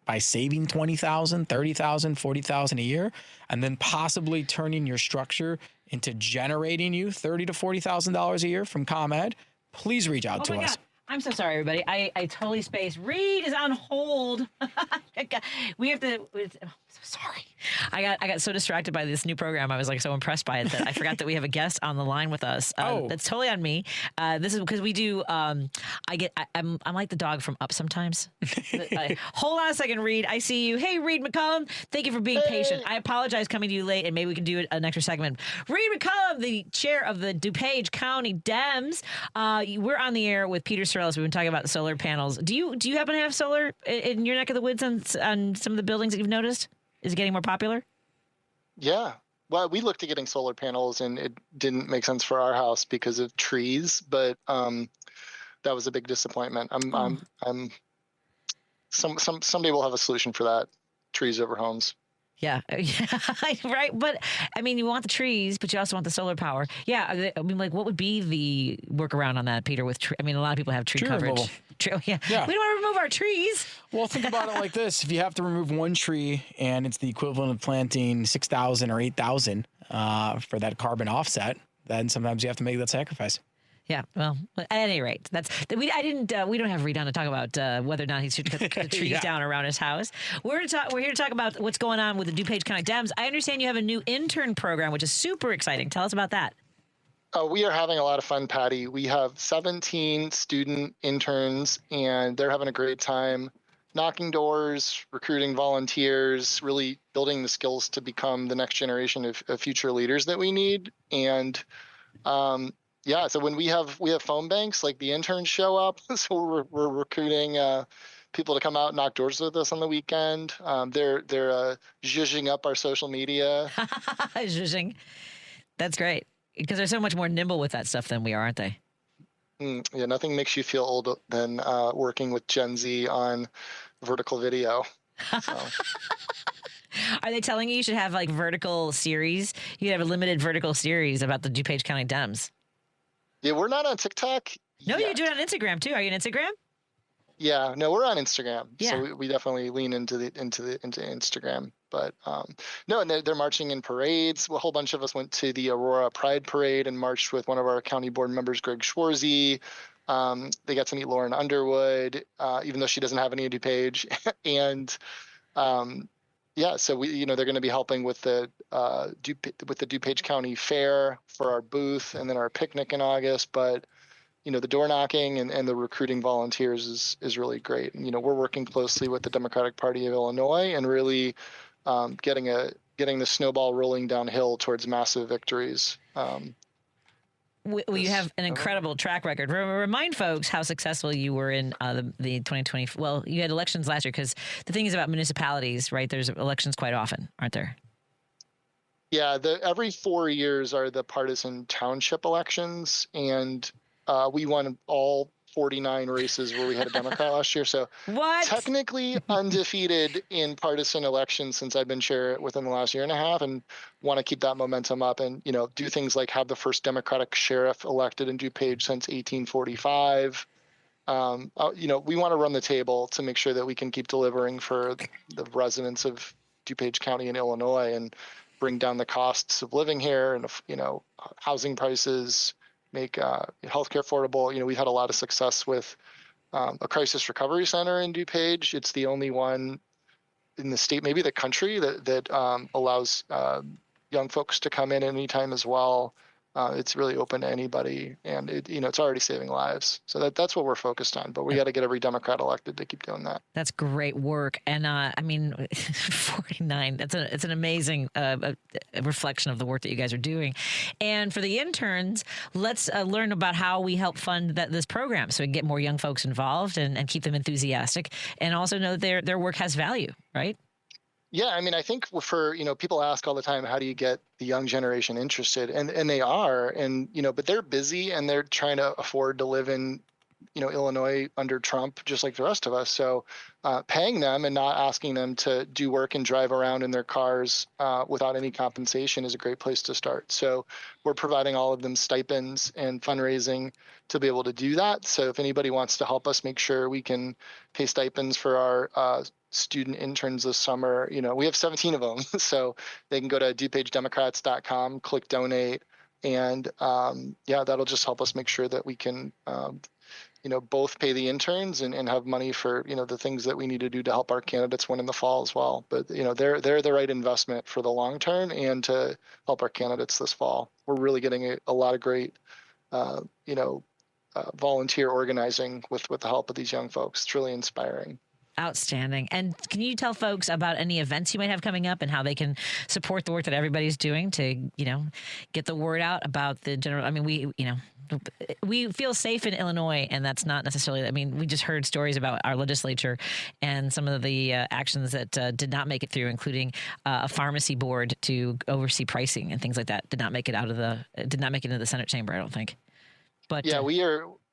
by saving $20,000, $30,000, $40,000 a year, and then possibly turning your structure into generating you $30,000 to $40,000 a year from ComEd, please reach out to us. God. I'm so sorry, everybody. I totally spaced. Reed is on hold. We have to. I'm so sorry. I got so distracted by this new program. I was so impressed by it that I forgot that we have a guest on the line with us. That's totally on me. This is because we do. I'm like the dog from Up sometimes. Hold on a second, Reed. I see you. Hey, Reed McCollum. Thank you for being patient. I apologize coming to you late, and maybe we can do an extra segment. Reed McCollum, the chair of the DuPage County Dems. We're on the air with Peter Sorrellis. We've been talking about solar panels. Do you happen to have solar in your neck of the woods on some of the buildings that you've noticed? Is it getting more popular? Yeah. Well, we looked at getting solar panels, and it didn't make sense for our house because of trees. But that was a big disappointment. Someday we'll have a solution for that. trees over homes. Yeah, right. But I mean, you want the trees, but you also want the solar power. Yeah, I mean, like, what would be the workaround on that, Peter? I mean, a lot of people have tree coverage. Removal. Yeah, we don't want to remove our trees. Well, think about it like this: if you have to remove one tree, and it's the equivalent of planting 6,000 or 8,000 for that carbon offset, then sometimes you have to make that sacrifice. Yeah, well, at any rate, we don't have Reed on to talk about whether or not he should cut the trees down around his house. We're here to talk about what's going on with the DuPage County Dems. I understand you have a new intern program, which is super exciting. Tell us about that. We are having a lot of fun, Patty. We have 17 student interns, and they're having a great time knocking doors, recruiting volunteers, really building the skills to become the next generation of future leaders that we need. And yeah, so when we have phone banks, like the interns show up, so we're recruiting people to come out and knock doors with us on the weekend. They're zhuzhing up our social media. Zhuzhing. That's great, because they're so much more nimble with that stuff than we are, aren't they? Yeah, nothing makes you feel old than working with Gen Z on vertical video. So. Are they telling you should have like vertical series? You have a limited vertical series about the DuPage County Dems. Yeah, we're not on TikTok. No, yet. you do it on Instagram too. Are you on Instagram? Yeah, no, we're on Instagram. Yeah. So we definitely lean into Instagram. But no, and they're marching in parades. A whole bunch of us went to the Aurora Pride Parade and marched with one of our county board members, Greg Schwarzy. They got to meet Lauren Underwood, even though she doesn't have any DuPage. And yeah, so they're going to be helping with the DuPage County Fair for our booth, and then our picnic in August. But the door knocking and the recruiting volunteers is really great. And we're working closely with the Democratic Party of Illinois and really getting the snowball rolling downhill towards massive victories. You have an incredible track record. Remind folks how successful you were in the 2020. Well, you had elections last year, because the thing is about municipalities, right? There's elections quite often, aren't there? Yeah, every 4 years are the partisan township elections, and we won all 49 races where we had a Democrat last year. So technically undefeated in partisan elections since I've been chair within the last year and a half, and want to keep that momentum up and, do things like have the first Democratic sheriff elected in DuPage since 1845. We want to run the table to make sure that we can keep delivering for the residents of DuPage County in Illinois and bring down the costs of living here and, housing prices, make healthcare affordable. We've had a lot of success with a crisis recovery center in DuPage. It's the only one in the state, maybe the country, that allows young folks to come in anytime as well. It's really open to anybody, and it's already saving lives. So that's what we're focused on. But we got to get every Democrat elected to keep doing that. That's great work, and 49. It's an amazing reflection of the work that you guys are doing. And for the interns, let's learn about how we help fund this program, so we can get more young folks involved and keep them enthusiastic, and also know that their work has value, right? Yeah, I think for, people ask all the time, how do you get the young generation interested? And they are, and, but they're busy and they're trying to afford to live in, Illinois under Trump, just like the rest of us. So paying them and not asking them to do work and drive around in their cars without any compensation is a great place to start. So we're providing all of them stipends and fundraising to be able to do that. So if anybody wants to help us make sure we can pay stipends for our student interns this summer, we have 17 of them. So they can go to DuPageDemocrats.com, click donate. And that'll just help us make sure that we can, both pay the interns and have money for, the things that we need to do to help our candidates win in the fall as well. But, they're the right investment for the long term and to help our candidates this fall. We're really getting a lot of great, volunteer organizing with the help of these young folks. It's really inspiring. Outstanding. And can you tell folks about any events you might have coming up and how they can support the work that everybody's doing to, get the word out about the general? We feel safe in Illinois, and that's not necessarily, we just heard stories about our legislature and some of the actions that did not make it through, including a pharmacy board to oversee pricing and things like that. Did not make it into the Senate chamber, I don't think. But yeah,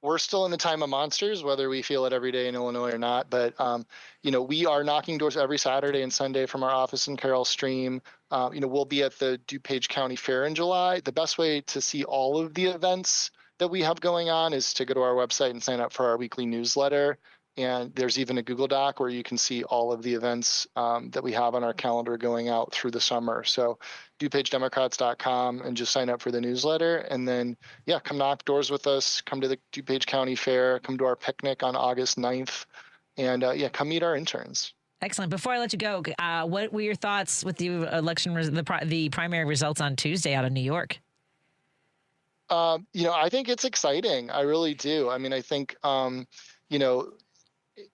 we're still in the time of monsters, whether we feel it every day in Illinois or not. But, we are knocking doors every Saturday and Sunday from our office in Carroll Stream. We'll be at the DuPage County Fair in July. The best way to see all of the events that we have going on is to go to our website and sign up for our weekly newsletter. And there's even a Google Doc where you can see all of the events that we have on our calendar going out through the summer. So DuPageDemocrats.com and just sign up for the newsletter. And then, come knock doors with us. Come to the DuPage County Fair. Come to our picnic on August 9th. And, come meet our interns. Excellent. Before I let you go, what were your thoughts with the election, the primary results on Tuesday out of New York? I think it's exciting. I really do. I mean, I think,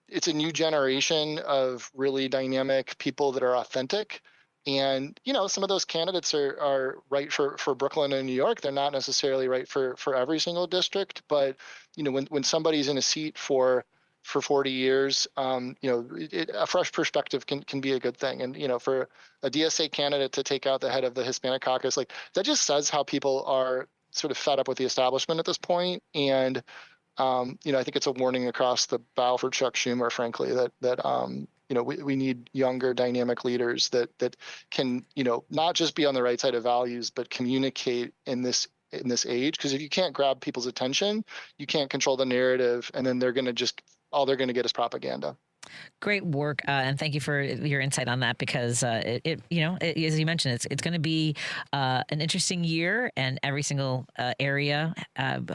it's a new generation of really dynamic people that are authentic. And, some of those candidates are right for Brooklyn and New York. They're not necessarily right for every single district. But, when somebody's in a seat for 40 years, a fresh perspective can be a good thing. And, for a DSA candidate to take out the head of the Hispanic caucus, that just says how people are sort of fed up with the establishment at this point. And, I think it's a warning across the bow for Chuck Schumer, frankly, that we need younger, dynamic leaders that can, not just be on the right side of values, but communicate in this age. Because if you can't grab people's attention, you can't control the narrative, and then all they're going to get is propaganda. Great work, and thank you for your insight on that, because as you mentioned, it's going to be an interesting year, and every single area,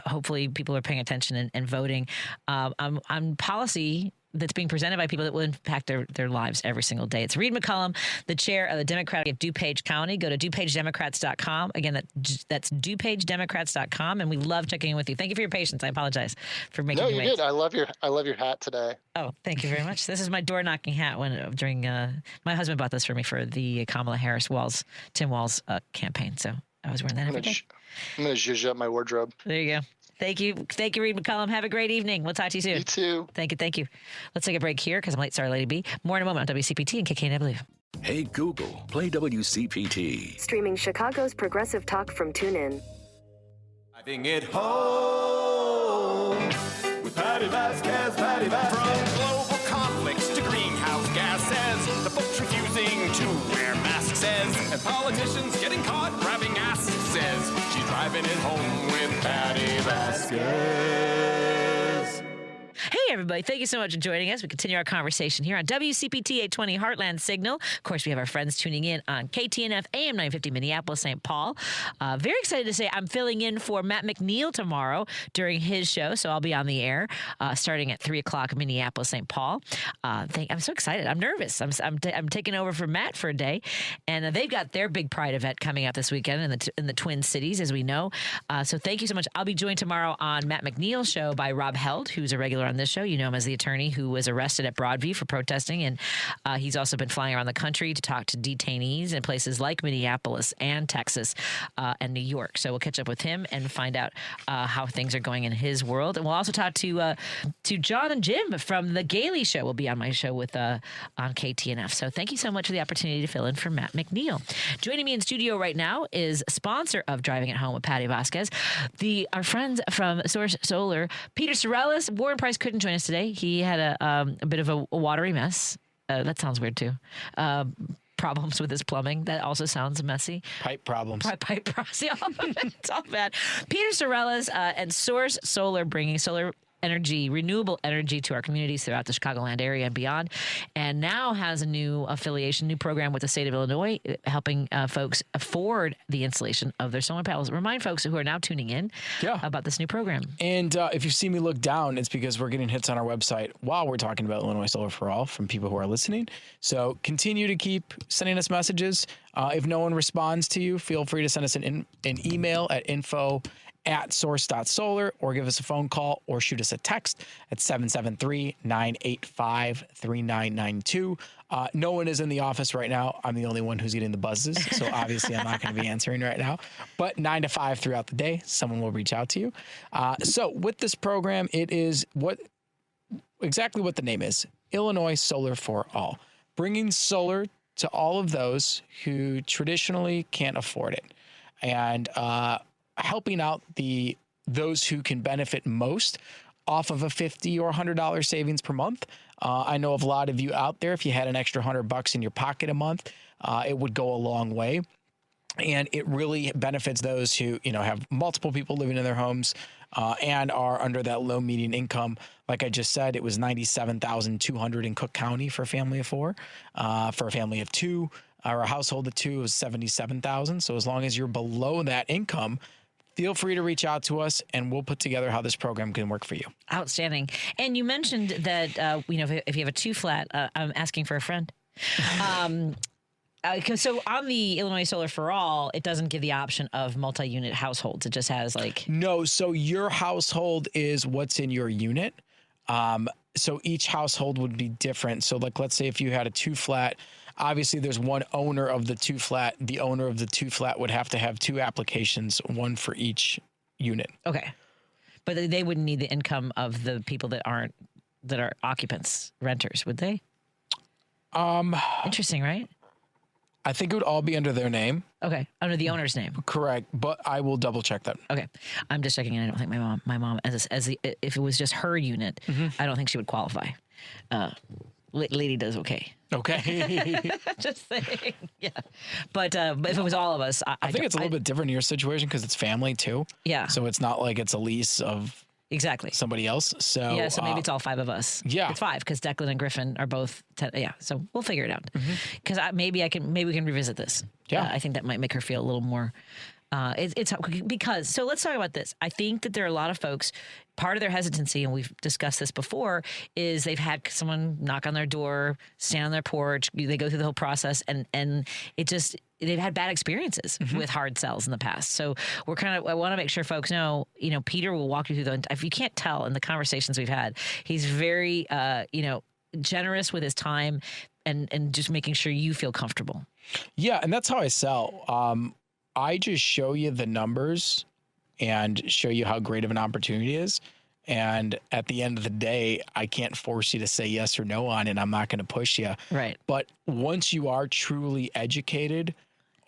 hopefully people are paying attention and voting on policy that's being presented by people that will impact their lives every single day. It's Reed McCollum, the chair of the Democratic of DuPage County. Go to DuPageDemocrats.com. Again, that's DuPageDemocrats.com, and we love checking in with you. Thank you for your patience. I apologize for making you wait. No, you did. I love your hat today. Oh, thank you very much. This is my door knocking hat during my husband bought this for me for the Kamala Harris Tim Walz campaign. So I was wearing that every day. I'm going to zhuzh up my wardrobe. There you go. Thank you, Reed McCollum. Have a great evening. We'll talk to you soon. You too. Thank you. Let's take a break here because I'm late. Sorry, Lady B. More in a moment on WCPT and KKNW. Hey, Google, play WCPT. Streaming Chicago's progressive talk from TuneIn. Driving it home with Patti Vasquez. From global conflicts to greenhouse gases, the folks refusing to wear masks says, and politicians getting caught grabbing asses says, she's driving it home with Patti Vasquez. Hey, everybody. Thank you so much for joining us. We continue our conversation here on WCPT 820 Heartland Signal. Of course, we have our friends tuning in on KTNF AM 950 Minneapolis, St. Paul. Very excited to say I'm filling in for Matt McNeil tomorrow during his show, so I'll be on the air starting at 3 o'clock Minneapolis, St. Paul. I'm so excited. I'm nervous. I'm taking over for Matt for a day, and they've got their big Pride event coming up this weekend in the Twin Cities, as we know. So thank you so much. I'll be joined tomorrow on Matt McNeil's show by Rob Held, who's a regular on this show. You know him as the attorney who was arrested at Broadview for protesting, and he's also been flying around the country to talk to detainees in places like Minneapolis and Texas and New York. So we'll catch up with him and find out how things are going in his world. And we'll also talk to John and Jim from The Gailey Show. Will be on my show with on KTNF. So thank you so much for the opportunity to fill in for Matt McNeil. Joining me in studio right now is sponsor of Driving It Home with Patti Vasquez, our friends from Source Solar, Peter Sorellis. Warren Price couldn't join us today. He had a bit of a watery mess. That sounds weird too. Problems with his plumbing. That also sounds messy. Pipe problems. Pipe problems. It's all bad. Peter Sorellis and Source Solar, bringing solar energy, renewable energy to our communities throughout the Chicagoland area and beyond, and now has a new program with the state of Illinois, helping folks afford the installation of their solar panels. Remind folks who are now tuning in about this new program. And if you see me look down, it's because we're getting hits on our website while we're talking about Illinois Solar for All from people who are listening. So continue to keep sending us messages. If no one responds to you, feel free to send us an email at info@source.solar, or give us a phone call or shoot us a text at 773-985-3992. No one is in the office right now. I'm the only one who's getting the buzzes, so obviously I'm not going to be answering right now. But 9 to 5 throughout the day, someone will reach out to you. So with this program, it is exactly what the name is, Illinois Solar for All, bringing solar to all of those who traditionally can't afford it, and helping out the those who can benefit most off of a $50 or $100 savings per month. I know of a lot of you out there, if you had an extra $100 in your pocket a month, it would go a long way. And it really benefits those who, have multiple people living in their homes and are under that low median income. Like I just said, it was $97,200 in Cook County for a family of 4. For a family of 2 or a household of 2, it was $77,000. So as long as you're below that income, feel free to reach out to us, and we'll put together how this program can work for you. Outstanding. And you mentioned that, if you have a 2-flat, I'm asking for a friend. So on the Illinois Solar for All, it doesn't give the option of multi-unit households. It just has No, so your household is what's in your unit. So each household would be different. So let's say if you had a 2-flat, obviously there's one owner of the 2-flat. The owner of the 2-flat would have to have 2 applications, one for each unit. Okay. But they wouldn't need the income of the people that are occupants, renters, would they? Interesting, right? I think it would all be under their name. Okay, under the owner's name. Correct, but I will double check that. Okay, I'm just checking. I don't think my mom, if it was just her unit, I don't think she would qualify. Lady does okay. Okay. Just saying. Yeah, but if it was all of us, I think it's a little bit different in your situation because it's family too. Yeah. So it's not like it's a lease of. Exactly. Somebody else. So yeah, so maybe it's all 5 of us. Yeah, it's 5 because Declan and Griffin are both. So we'll figure it out. Because maybe we can revisit this. Yeah, I think that might make her feel a little more. It's because so let's talk about this. I think that there are a lot of folks. Part of their hesitancy, and we've discussed this before, is they've had someone knock on their door, stand on their porch. They go through the whole process, and it just. They've had bad experiences with hard sells in the past. So I want to make sure folks know, Peter will walk you through if you can't tell in the conversations we've had, he's very, generous with his time and just making sure you feel comfortable. Yeah. And that's how I sell. I just show you the numbers and show you how great of an opportunity it is. And at the end of the day, I can't force you to say yes or no on it. I'm not going to push you. Right. But once you are truly educated,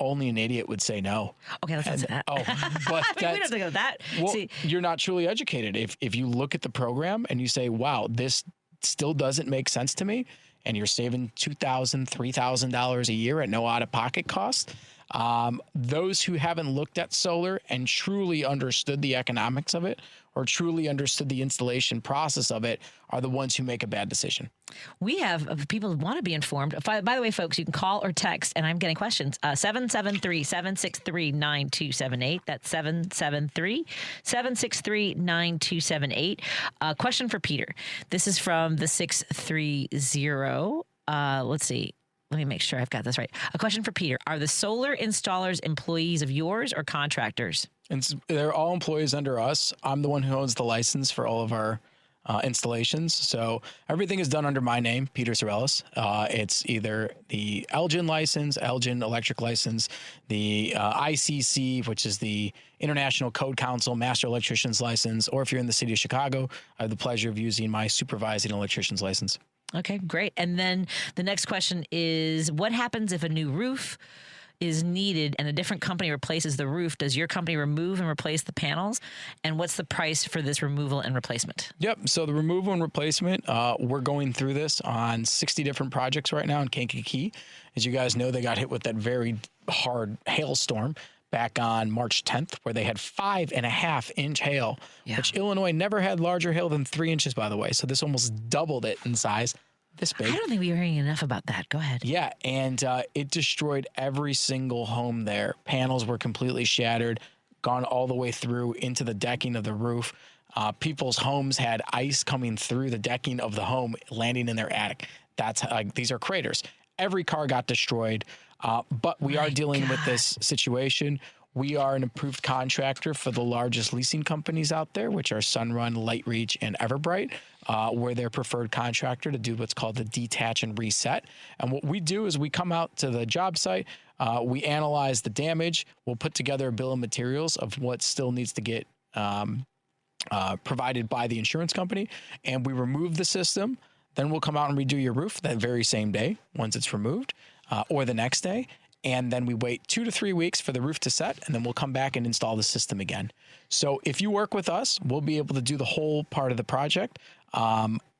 only an idiot would say no. Okay, let's answer that. Oh, but we don't have to go that. Well, see, you're not truly educated. If you look at the program and you say, wow, this still doesn't make sense to me, and you're saving $2,000, $3,000 a year at no out-of-pocket cost, those who haven't looked at solar and truly understood the economics of it or truly understood the installation process of it are the ones who make a bad decision. We have people who want to be informed. By the way, folks, you can call or text, and I'm getting questions. 773-763-9278. That's 773-763-9278. Question for Peter. This is from the 630. Let's see. Let me make sure I've got this right. A question for Peter. Are the solar installers employees of yours or contractors? And they're all employees under us. I'm the one who owns the license for all of our installations. So everything is done under my name, Peter Sorellis. It's either the Elgin license, Elgin electric license, the ICC, which is the International Code Council Master Electrician's license, or if you're in the city of Chicago, I have the pleasure of using my supervising electrician's license. Okay, great. And then the next question is, what happens if a new roof is needed and a different company replaces the roof? Does your company remove and replace the panels? And what's the price for this removal and replacement? Yep. So the removal and replacement, we're going through this on 60 different projects right now in Kankakee. As you guys know, they got hit with that very hard hailstorm back on March 10th, where they had 5.5-inch hail, which Illinois never had larger hail than 3 inches, by the way. So this almost doubled it in size. This big. I don't think we were hearing enough about that. Go ahead. Yeah, and it destroyed every single home there. Panels were completely shattered, gone all the way through into the decking of the roof. People's homes had ice coming through the decking of the home, landing in their attic. That's these are craters. Every car got destroyed, but we are dealing with this situation. We are an approved contractor for the largest leasing companies out there, which are Sunrun, Lightreach, and Everbright. We're their preferred contractor to do what's called the detach and reset. And what we do is we come out to the job site, we analyze the damage, we'll put together a bill of materials of what still needs to get provided by the insurance company, and we remove the system. Then we'll come out and redo your roof that very same day once it's removed, or the next day. and then we wait 2 to 3 weeks for the roof to set, and then we'll come back and install the system again. So if you work with us, we'll be able to do the whole part of the project.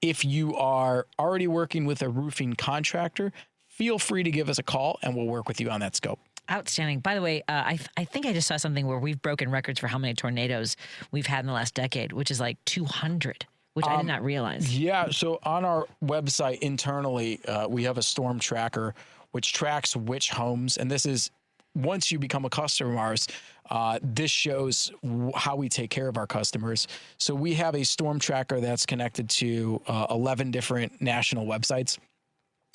If you are already working with a roofing contractor, feel free to give us a call, and we'll work with you on that scope. Outstanding. By the way, I think I just saw something where we've broken records for how many tornadoes we've had in the last decade, which is like 200. Which I did not realize. Yeah. So on our website internally, we have a storm tracker, which tracks which homes. And this is, once you become a customer of ours, this shows how we take care of our customers. So we have a storm tracker that's connected to 11 different national websites,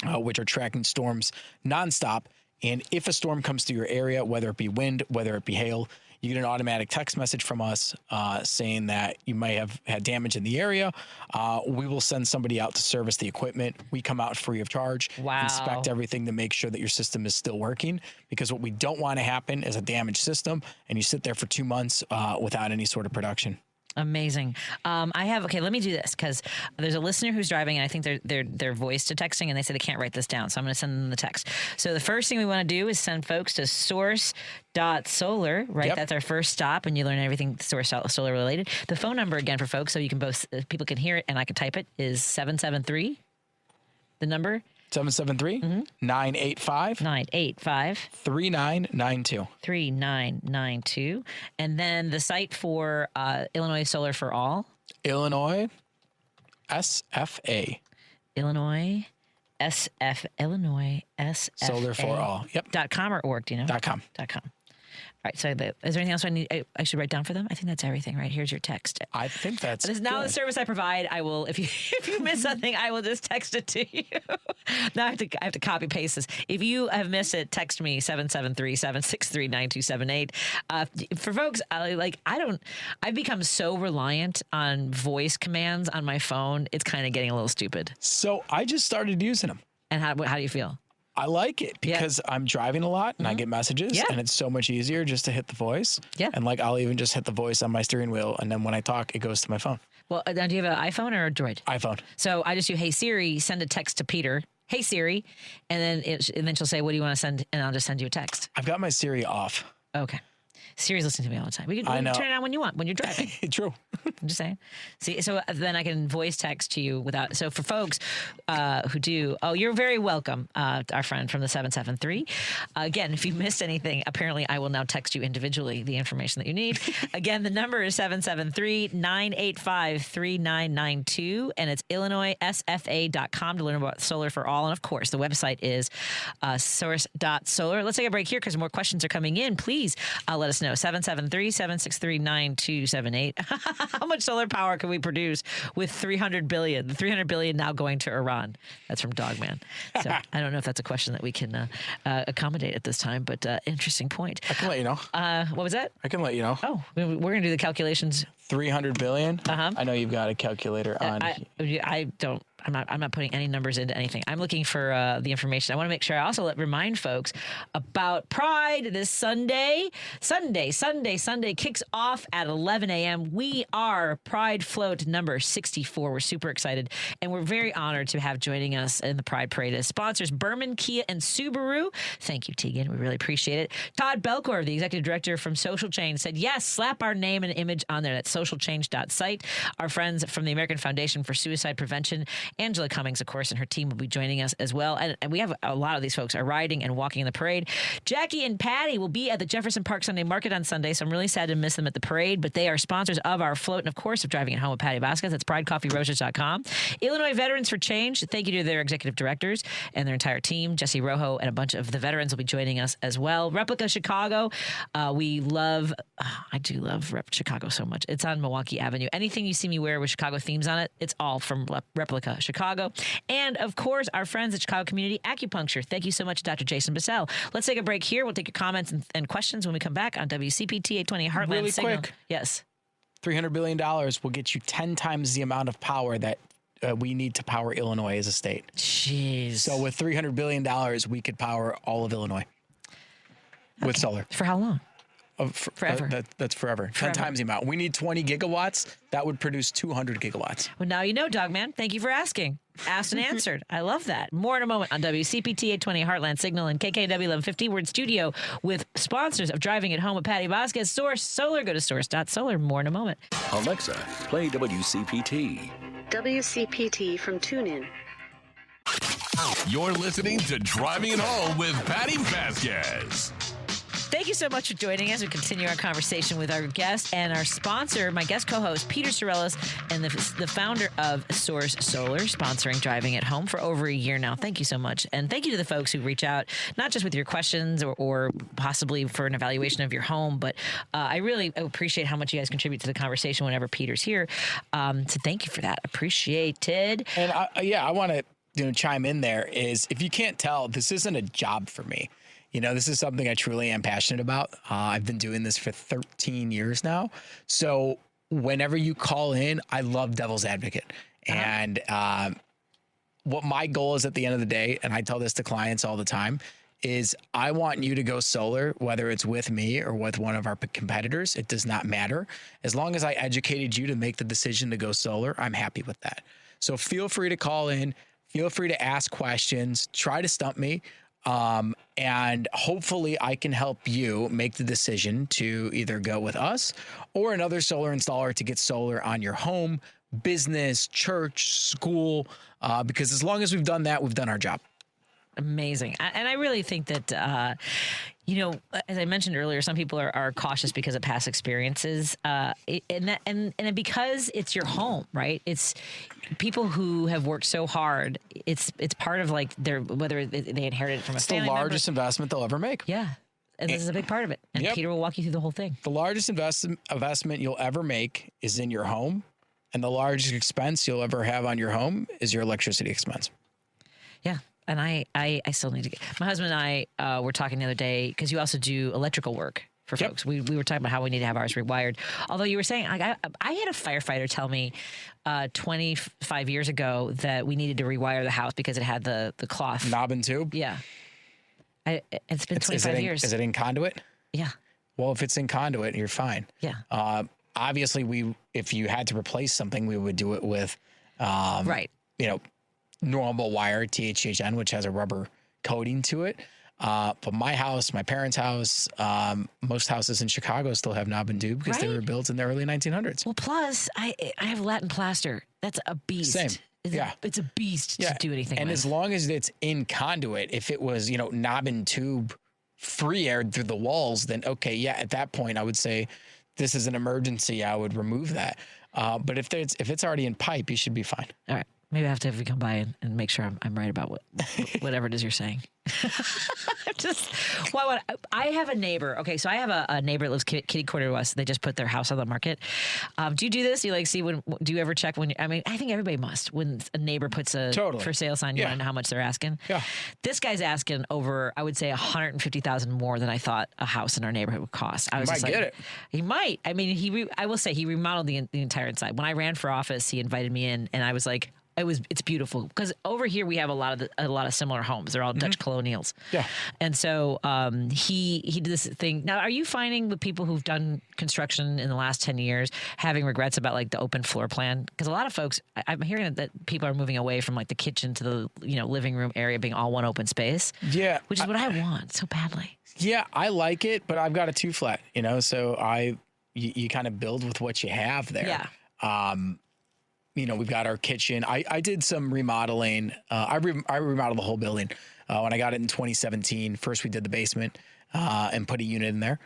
which are tracking storms nonstop. And if a storm comes to your area, whether it be wind, whether it be hail, you get an automatic text message from us saying that you may have had damage in the area. We will send somebody out to service the equipment. We come out free of charge, inspect everything to make sure that your system is still working, because what we don't want to happen is a damaged system and you sit there for 2 months without any sort of production. Amazing. Okay, let me do this, because there's a listener who's driving, and I think they're voice to texting, and they said they can't write this down. So I'm going to send them the text. So the first thing we want to do is send folks to source.solar, right? Yep. That's our first stop, and you learn everything solar related. The phone number again for folks, so you can both, people can hear it and I can type it, is 773. The number 773-985-3992. 3992. And then the site for Illinois Solar for All. Illinois SFA. Illinois SFA. Solar for All. Yep. .com or org, do you know? .com. .com. All right. So is there anything else I should write down for them? I think that's everything, right? Here's your text. I think that's This is now the service I provide. I will, if you miss something, I will just text it to you. Now I have to copy paste this. If you have missed it, text me 773-763-9278. For folks, I've become so reliant on voice commands on my phone. It's kind of getting a little stupid. So I just started using them. And how do you feel? I like it because I'm driving a lot and I get messages and it's so much easier just to hit the voice. Yeah. And like, I'll even just hit the voice on my steering wheel. And then when I talk, it goes to my phone. Well, now do you have an iPhone or a Droid? iPhone. So I just do, hey Siri, send a text to Peter. Hey Siri. And then she'll say, what do you want to send? And I'll just send you a text. I've got my Siri off. Okay. Siri's listening to me all the time. We can turn it on when you want, when you're driving. True. I'm just saying. See, so then I can voice text to you without. So for folks who do, you're very welcome, our friend from the 773. Again, if you missed anything, apparently I will now text you individually the information that you need. Again, the number is 773-985-3992, and it's IllinoisSFA.com to learn about Solar for All. And of course, the website is source.solar. Let's take a break here because more questions are coming in. Please let us know. 773-763-9278. How much solar power can we produce with 300 billion? The 300 billion now going to Iran. That's from Dogman. So I don't know if that's a question that we can accommodate at this time, but interesting point. I can let you know. What was that? I can let you know. Oh, we're going to do the calculations. 300 billion? Uh-huh. I know you've got a calculator on. I don't. I'm not putting any numbers into anything. I'm looking for the information. I want to make sure I also remind folks about Pride this Sunday. Sunday kicks off at 11 a.m. We are Pride Float number 64. We're super excited, and we're very honored to have joining us in the Pride Parade as sponsors Berman, Kia, and Subaru. Thank you, Tegan. We really appreciate it. Todd Belcourt, the executive director from Social Change, said, yes, slap our name and image on there. That's socialchange.site. Our friends from the American Foundation for Suicide Prevention, Angela Cummings, of course, and her team will be joining us as well. And we have a lot of these folks are riding and walking in the parade. Jackie and Patti will be at the Jefferson Park Sunday Market on Sunday, so I'm really sad to miss them at the parade, but they are sponsors of our float and, of course, of Driving It Home with Patti Vasquez. That's PrideCoffeeRoasters.com. Illinois Veterans for Change, thank you to their executive directors and their entire team. Jesse Rojo and a bunch of the veterans will be joining us as well. Replica Chicago, I do love Chicago so much. It's on Milwaukee Avenue. Anything you see me wear with Chicago themes on it, it's all from Replica Chicago. And, of course, our friends at Chicago Community Acupuncture. Thank you so much, Dr. Jason Bissell. Let's take a break here. We'll take your comments and questions when we come back on WCPT 820 Heartland really Signal. Quick. Yes. $300 billion will get you 10 times the amount of power that we need to power Illinois as a state. Jeez. So with $300 billion, we could power all of Illinois with solar. For how long? Forever. That's forever. 10 times the amount. We need 20 gigawatts. That would produce 200 gigawatts. Well, now you know, Dogman. Thank you for asking. Asked and answered. I love that. More in a moment on WCPT 820 Heartland Signal and KKW 1150. We're in studio with sponsors of Driving at Home with Patti Vasquez. Source Solar. Go to source.solar. More in a moment. Alexa, play WCPT. WCPT from TuneIn. You're listening to Driving It Home with Patti Vasquez. Thank you so much for joining us. We continue our conversation with our guest and our sponsor, my guest co-host, Peter Sorellis, and the founder of Source Solar, sponsoring Driving at Home for over a year now. Thank you so much. And thank you to the folks who reach out, not just with your questions or possibly for an evaluation of your home, but I really appreciate how much you guys contribute to the conversation whenever Peter's here. So thank you for that. Appreciated. And I want to chime in there is, if you can't tell, this isn't a job for me. This is something I truly am passionate about. I've been doing this for 13 years now. So whenever you call in, I love devil's advocate. And what my goal is at the end of the day, and I tell this to clients all the time, is I want you to go solar, whether it's with me or with one of our competitors. It does not matter. As long as I educated you to make the decision to go solar, I'm happy with that. So feel free to call in. Feel free to ask questions. Try to stump me. And hopefully I can help you make the decision to either go with us or another solar installer to get solar on your home, business, church, school, because as long as we've done that, we've done our job. Amazing. And I really think that, as I mentioned earlier, some people are cautious because of past experiences. And because it's your home, right? It's people who have worked so hard. It's part of like whether they inherited it from a family member. It's the largest investment they'll ever make. Yeah. And this is a big part of it. And Peter will walk you through the whole thing. The largest investment you'll ever make is in your home. And the largest expense you'll ever have on your home is your electricity expense. Yeah. And I still need to get, my husband and I were talking the other day, because you also do electrical work for folks. We were talking about how we need to have ours rewired. Although you were saying, I had a firefighter tell me 25 years ago that we needed to rewire the house because it had the cloth. Knob and tube? Yeah. It's been 25 years. Is it in conduit? Yeah. Well, if it's in conduit, you're fine. Yeah. Obviously, if you had to replace something, we would do it with, right. Normal wire, THHN, which has a rubber coating to it. But my house, my parents' house, most houses in Chicago still have knob and tube because they were built in the early 1900s. Well, plus I have Latin plaster. That's a beast. Same. It's a beast to do anything and with. As long as it's in conduit, if it was, knob and tube free aired through the walls, then okay, at that point I would say this is an emergency. I would remove that. But if it's already in pipe, you should be fine. All right. Maybe I have to have you come by and make sure I'm right about whatever it is you're saying. I have a neighbor. Okay, so I have a neighbor that lives kitty corner to us. They just put their house on the market. Do you do this? Do you do you ever check when? I think everybody must. When a neighbor puts a for sale sign, you want to know how much they're asking. Yeah. This guy's asking over, I would say, $150,000 more than I thought a house in our neighborhood would cost. I was might get it. He might. I mean, I will say he remodeled the entire inside. When I ran for office, he invited me in, and I was like, it's beautiful, because over here we have a lot of similar homes. They're all Dutch colonials. Yeah. And so he did this thing. Now, are you finding with people who've done construction in the last 10 years having regrets about like the open floor plan? Because a lot of folks, I'm hearing that people are moving away from like the kitchen to the living room area being all one open space. Yeah. Which is what I want so badly. Yeah, I like it, but I've got a 2-flat, so you kind of build with what you have there. Yeah. We've got our kitchen. I did some remodeling. I remodeled the whole building when I got it in 2017. First, we did the basement and put a unit in there.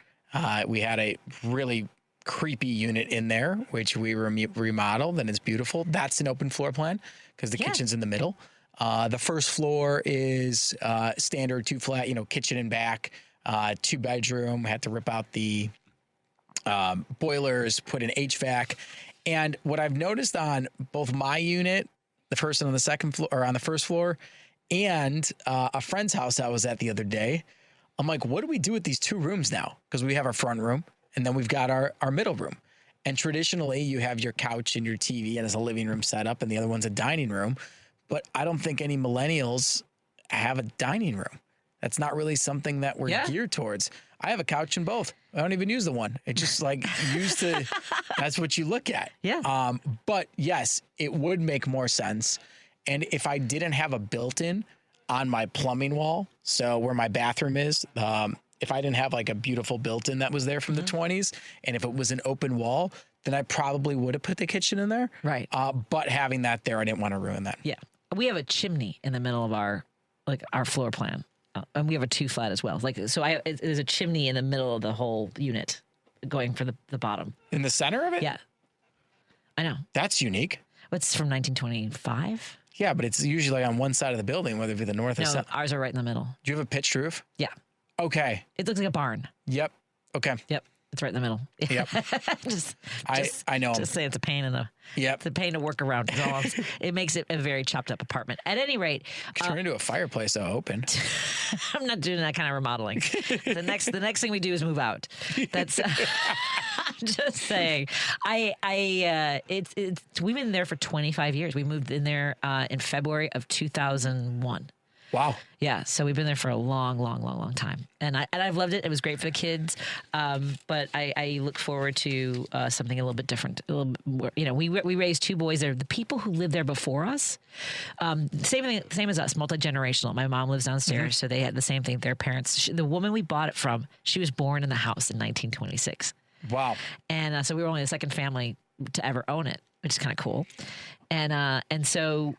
We had a really creepy unit in there, which we remodeled, and it's beautiful. That's an open floor plan because the kitchen's in the middle. The first floor is standard 2-flat, kitchen and back, 2-bedroom. Had to rip out the boilers, put in HVAC. And what I've noticed on both my unit, the person on the second floor or on the first floor, and a friend's house I was at the other day, I'm like, what do we do with these 2 rooms now? Because we have our front room and then we've got our middle room. And traditionally you have your couch and your TV and it's a living room setup and the other one's a dining room. But I don't think any millennials have a dining room. That's not really something that we're geared towards. I have a couch in both. I don't even use the one. It's just like used to. That's what you look at. Yeah. But yes, it would make more sense. And if I didn't have a built-in on my plumbing wall, so where my bathroom is, if I didn't have like a beautiful built-in that was there from the 20s, and if it was an open wall, then I probably would have put the kitchen in there. Right. But having that there, I didn't want to ruin that. Yeah. We have a chimney in the middle of our floor plan. And we have a 2-flat as well. There's a chimney in the middle of the whole unit going for the bottom. In the center of it? Yeah. I know. That's unique. It's from 1925. Yeah, but it's usually on one side of the building, whether it be the north or south. Ours are right in the middle. Do you have a pitched roof? Yeah. Okay. It looks like a barn. Yep. Okay. Yep. It's right in the middle. Yep. I know. Just say it's a pain it's a pain to work around. It makes it a very chopped up apartment. At any rate, turn into a fireplace though, open. I'm not doing that kind of remodeling. The next thing we do is move out. That's I'm just saying. We've been there for 25 years. We moved in there in February of 2001. Wow. Yeah. So we've been there for a long time. And I've loved it. It was great for the kids. But I look forward to something a little bit different. A little more, we raised 2 boys there. The people who lived there before us, same as us, multi-generational. My mom lives downstairs, so they had the same thing. Their parents, the woman we bought it from, she was born in the house in 1926. Wow. And so we were only the second family to ever own it, which is kind of cool. And so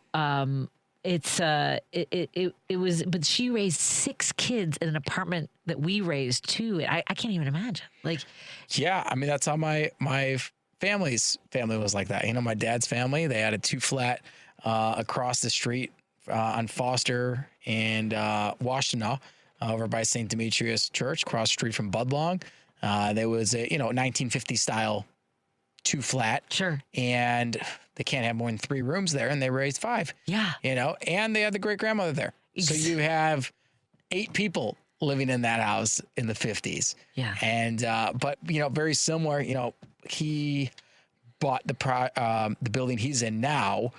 it was, but she raised 6 kids in an apartment that we raised 2. I can't even imagine. Yeah, I mean, that's how my family's family was like that. My dad's family, they had a 2-flat across the street on Foster and Washtenaw over by St. Demetrius Church, across the street from Budlong. There was a 1950 style 2-flat. Sure. And they can't have more than 3 rooms there, and they raised 5. Yeah. And they had the great grandmother there. So you have 8 people living in that house in the 50s. Yeah. And but very similar. He bought the building he's in now,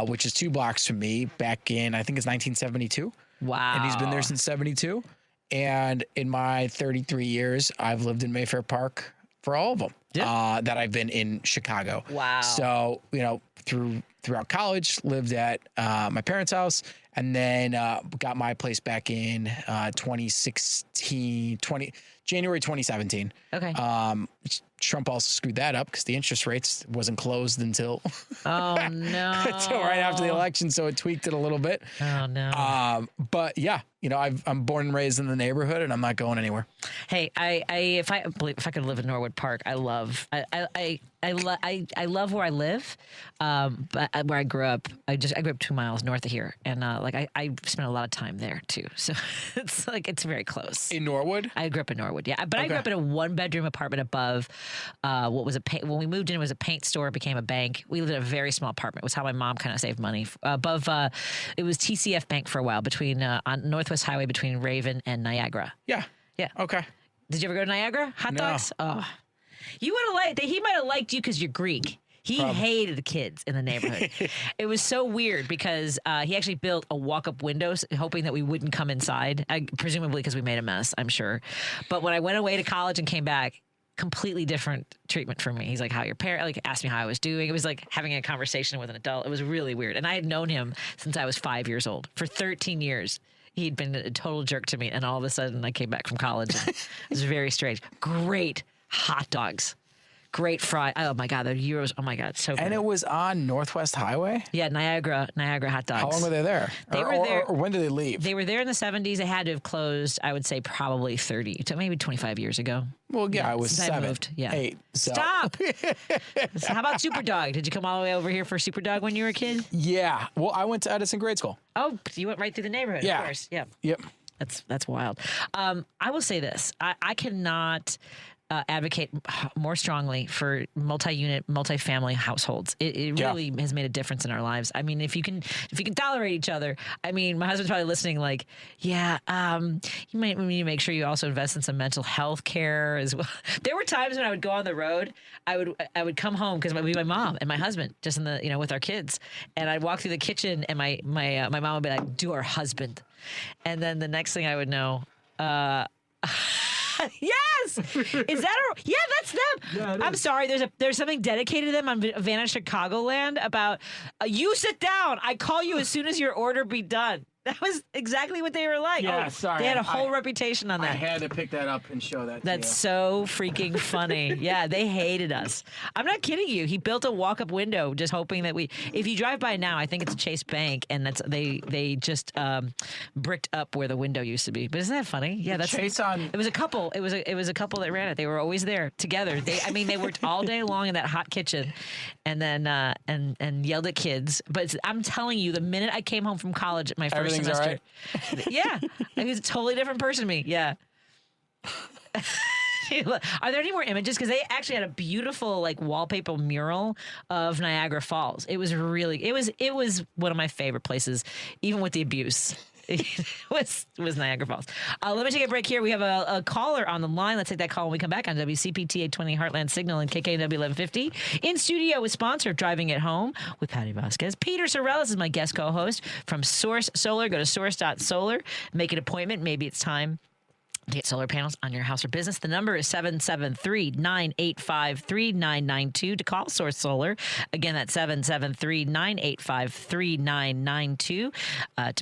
which is 2 blocks from me, back in, I think it's 1972. Wow. And he's been there since 72. And in my 33 years, I've lived in Mayfair Park for all of them. Yeah. That I've been in Chicago. Wow. So, throughout college, lived at my parents' house, and then got my place back in January 2017. Okay. Trump also screwed that up because the interest rates wasn't closed until oh no until right after the election, so it tweaked it a little bit. Oh no. But yeah, I'm born and raised in the neighborhood, and I'm not going anywhere. Hey, if I could live in Norwood Park, I love where I live, but where I grew up, I grew up 2 miles north of here, and I spent a lot of time there too. So it's very close. In Norwood? I grew up in Norwood, yeah, but I grew up in a 1-bedroom apartment above what was when we moved in, it was a paint store, it became a bank. We lived in a very small apartment. It was how my mom kind of saved money. Above, it was TCF Bank for a while between on Northwest Highway between Raven and Niagara. Yeah. Yeah. Okay. Did you ever go to Niagara? Hot dogs? Oh, you would have liked. He might have liked you because you're Greek. He hated the kids in the neighborhood. It was so weird because he actually built a walk-up windows, hoping that we wouldn't come inside. Presumably because we made a mess, I'm sure. But when I went away to college and came back, completely different treatment for me. He's like, how your parent, asked me how I was doing. It was like having a conversation with an adult. It was really weird. And I had known him since I was 5 years old. For 13 years, he'd been a total jerk to me. And all of a sudden I came back from college. And it was very strange. Great hot dogs. Great fry. Oh my God, the gyros. Oh my God, so good. And it was on Northwest Highway? Yeah, Niagara hot dogs. How long were they there? They were there. Or when did they leave? They were there in the 70s. They had to have closed, I would say, probably 30 to maybe 25 years ago. Well, yeah, I was 7. I moved. Yeah. 8. So. Stop. So how about Super Dog? Did you come all the way over here for Super Dog when you were a kid? Yeah. Well, I went to Edison grade school. Oh, you went right through the neighborhood, yeah. Of course. Yeah. Yep. That's wild. I will say this. I cannot advocate more strongly for multi-unit, multi-family households. It really has made a difference in our lives. I mean, if you can tolerate each other. I mean, my husband's probably listening. Like, yeah, you might need to make sure you also invest in some mental health care as well. There were times when I would go on the road. I would come home because it would be my mom and my husband just in the with our kids, and I'd walk through the kitchen and my mom would be like, "Do our husband," and then the next thing I would know. Yes. Is that yeah, that's them. Yeah, I'm sorry. There's something dedicated to them on Vanna Chicagoland about you sit down. I call you as soon as your order be done. That was exactly what they were like. Yeah, sorry. They had a whole reputation on that. I had to pick that up and show that. That's so freaking funny. Yeah, they hated us. I'm not kidding you. He built a walk-up window just hoping that if you drive by now, I think it's a Chase Bank, and they just bricked up where the window used to be. But isn't that funny? Yeah, that's Chase on. It was a couple. It was a couple that ran it. They were always there together. They worked all day long in that hot kitchen, and then and yelled at kids. But I'm telling you, the minute I came home from college at my first semester, all right? Yeah, he was a totally different person to me. Yeah. Are there any more images? Because they actually had a beautiful wallpaper mural of Niagara Falls. It was it was one of my favorite places, even with the abuse. It was Niagara Falls. Let me take a break here. We have a caller on the line. Let's take that call when we come back on WCPT 820 Heartland Signal and KKNW 1150. In studio with sponsor of Driving It Home with Patti Vasquez. Peter Sorrellis is my guest co-host from Source Solar. Go to source.solar. Make an appointment. Maybe it's time to get solar panels on your house or business. The number is 773-985-3992 to call Source Solar. Again, that's 773-985-3992 to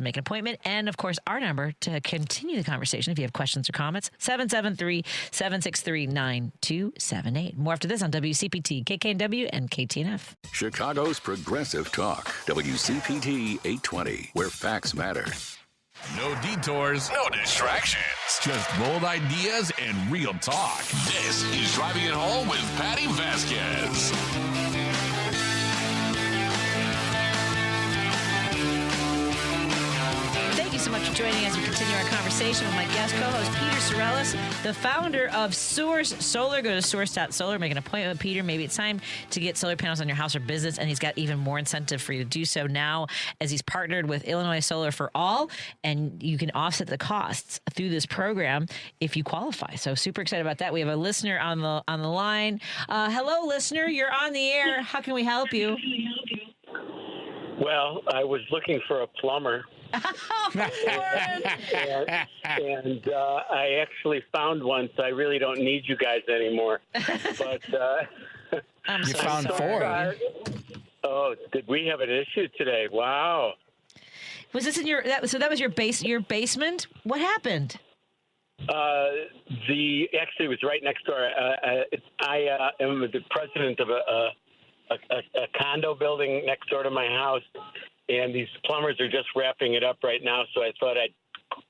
make an appointment. And, of course, our number to continue the conversation if you have questions or comments, 773-763-9278. More after this on WCPT, KKNW, and KTNF. Chicago's Progressive Talk, WCPT 820, where facts matter. No detours, no distractions. Just bold ideas and real talk. This is Driving It Home with Patti Vasquez. Thank you so much for joining us. We continue our conversation with my guest co-host, Peter Sorrellis, the founder of Source Solar. Go to source.solar, make an appointment with Peter. Maybe it's time to get solar panels on your house or business, and he's got even more incentive for you to do so now as he's partnered with Illinois Solar for All, and you can offset the costs through this program if you qualify. So super excited about that. We have a listener on the line. Hello, listener. You're on the air. How can we help you? Well, I was looking for a plumber. and I actually found one, so I really don't need you guys anymore. But you found four. Oh, did we have an issue today? Wow. Was this in your? That was your basement? What happened? Actually it was right next door. I am the president of a condo building next door to my house. And these plumbers are just wrapping it up right now, so I thought I'd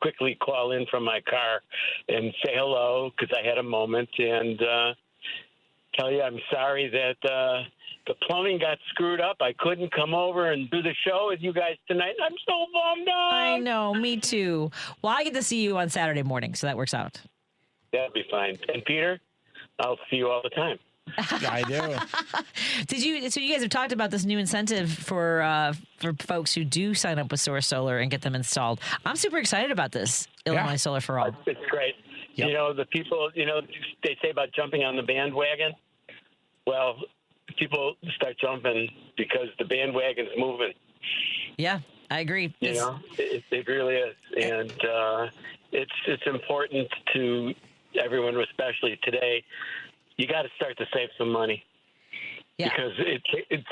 quickly call in from my car and say hello because I had a moment and tell you I'm sorry that the plumbing got screwed up. I couldn't come over and do the show with you guys tonight. I'm so bummed out. I know, me too. Well, I get to see you on Saturday morning, so that works out. That'd be fine. And Peter, I'll see you all the time. I do. So you guys have talked about this new incentive for folks who do sign up with Source Solar and get them installed. I'm super excited about this. Illinois Solar for All. It's great. Yep. You know, the people, they say about jumping on the bandwagon. Well, people start jumping because the bandwagon's moving. Yeah, I agree. It really is. And it's important to everyone, especially today. You got to start to save some money because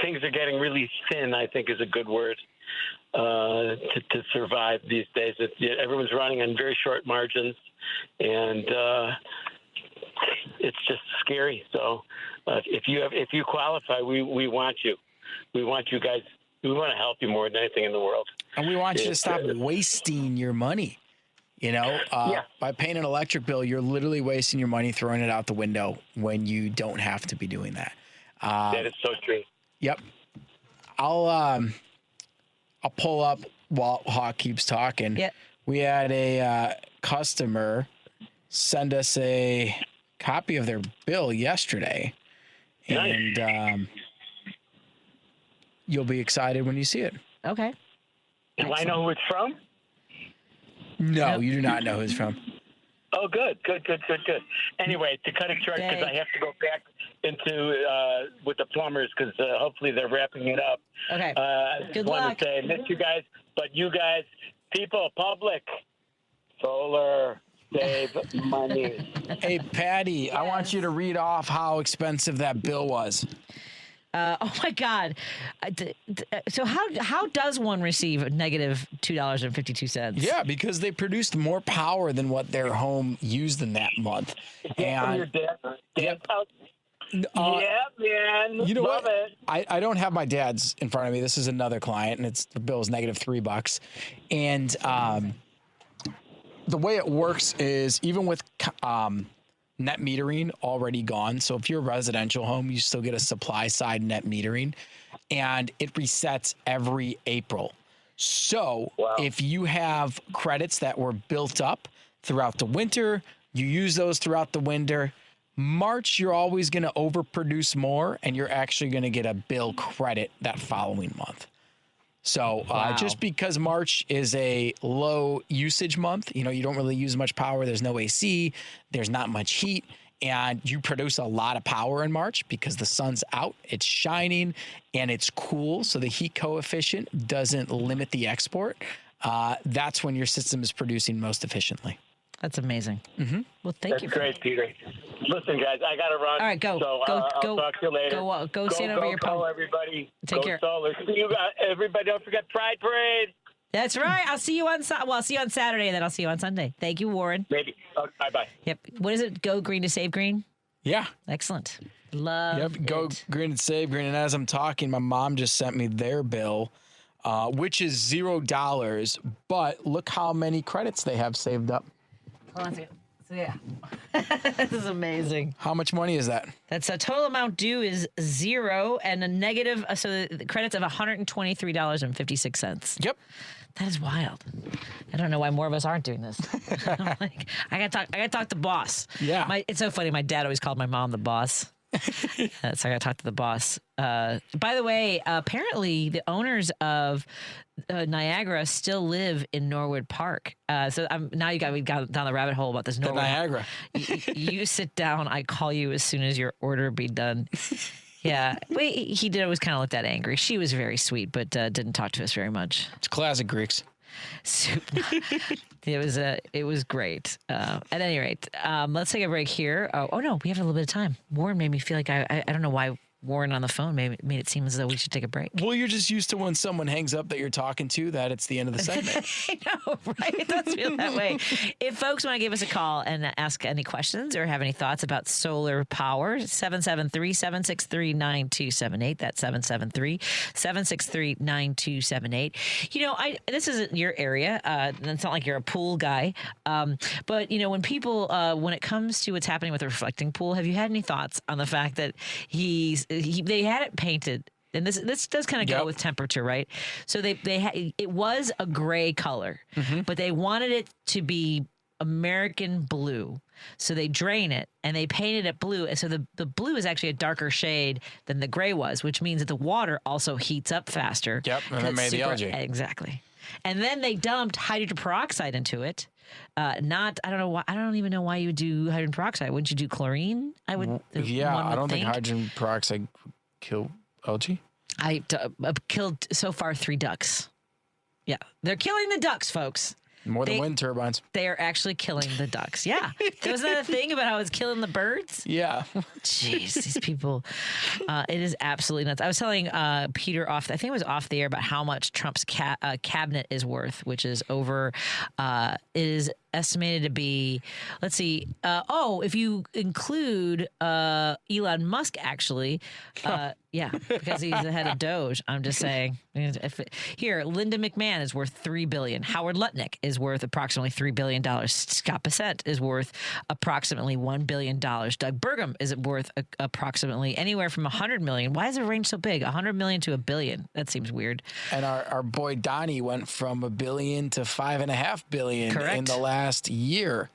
things are getting really thin, I think is a good word, to survive these days. Everyone's running on very short margins, and it's just scary. So if you qualify, we want you. We want you guys. We want to help you more than anything in the world. And we want you to stop wasting your money. By paying an electric bill, you're literally wasting your money, throwing it out the window when you don't have to be doing that. That is so true. Yep. I'll pull up while Hawk keeps talking. Yep. We had a customer send us a copy of their bill yesterday, and you'll be excited when you see it. Okay. Do I know who it's from? No, you do not know who it's from. Oh, good. Anyway, to cut it short, because I have to go back into with the plumbers because hopefully they're wrapping it up. Okay. Good luck. I want to say I miss you guys, but you guys, people, public, solar, save money. Hey, Patty, I want you to read off how expensive that bill was. Oh my God! So how does one receive negative $2.52? Yeah, because they produced more power than what their home used in that month. And your dad's house. Yeah, man. You know Love what? it. I don't have my dad's in front of me. This is another client, and the bill is negative $3. And the way it works is even with net metering already gone. So if you're a residential home, you still get a supply side net metering, and it resets every April. So if you have credits that were built up throughout the winter, you use those throughout the winter. March, you're always going to overproduce more, and you're actually going to get a bill credit that following month. So just because March is a low usage month, you don't really use much power. There's no AC. There's not much heat. And you produce a lot of power in March because the sun's out, it's shining, and it's cool. So the heat coefficient doesn't limit the export. That's when your system is producing most efficiently. That's amazing. Mm-hmm. Well, thank you. That's great, Peter. Listen, guys, I got to run. All right, go. So, I'll talk to you later. Go stand over your Go, pump. everybody. Take go care. Solar. See you, everybody. Don't forget Pride Parade. That's right. I'll see you on I'll see you on Saturday, and then I'll see you on Sunday. Thank you, Warren. Maybe. Bye-bye. Yep. What is it? Go green to save green? Yeah. Excellent. Love it. Go green and save green. And as I'm talking, my mom just sent me their bill, which is $0, but look how many credits they have saved up. Hold on a second. So yeah, this is amazing. How much money is that? That's a total amount due is $0 and a negative. So the credits of $123.56. Yep. That is wild. I don't know why more of us aren't doing this. I'm like, I gotta talk to boss. Yeah. It's so funny. My dad always called my mom the boss. So I gotta talk to the boss. By the way, apparently the owners of Niagara still live in Norwood Park. So now we got down the rabbit hole about this Norwood. The Niagara. You sit down. I call you as soon as your order be done. Yeah. Wait, he did always kind of look that angry. She was very sweet, but didn't talk to us very much. It's classic Greeks. It was great. At any rate, let's take a break here. Oh no, we have a little bit of time. Warren made me feel like I don't know why Warren on the phone made it seem as though we should take a break. Well, you're just used to when someone hangs up that you're talking to that it's the end of the segment. I know, right? It does feel that way. If folks want to give us a call and ask any questions or have any thoughts about solar power, 773-763-9278. That's 773-763-9278. This isn't your area. It's not like you're a pool guy. But, when people, when it comes to what's happening with the reflecting pool, have you had any thoughts on the fact that they had it painted, and this does kind of go with temperature, right? So it was a gray color, but they wanted it to be American blue. So they drain it and they painted it blue. And so the blue is actually a darker shade than the gray was, which means that the water also heats up faster. Yep, and it made the algae. Exactly. And then they dumped hydrogen peroxide into it. I don't even know why you would do hydrogen peroxide. Wouldn't you do chlorine? I don't think hydrogen peroxide kill algae. I killed so far 3 ducks. Yeah, they're killing the ducks, folks. More than wind turbines. They are actually killing the ducks. Yeah. Wasn't that a thing about how it's killing the birds? Yeah. Jeez, these people. It is absolutely nuts. I was telling Peter I think it was off the air, about how much Trump's cabinet is worth, which is over, is estimated to be, let's see, if you include Elon Musk, actually, because he's the head of Doge. I'm just saying. Here, Linda McMahon is worth $3 billion. Howard Lutnick is worth approximately $3 billion. Scott Bessent is worth approximately $1 billion. Doug Burgum is worth approximately anywhere from $100 million. Why is the range so big? $100 million to $1 billion. That seems weird. And our boy Donnie went from $1 billion to $5.5 billion in the last year.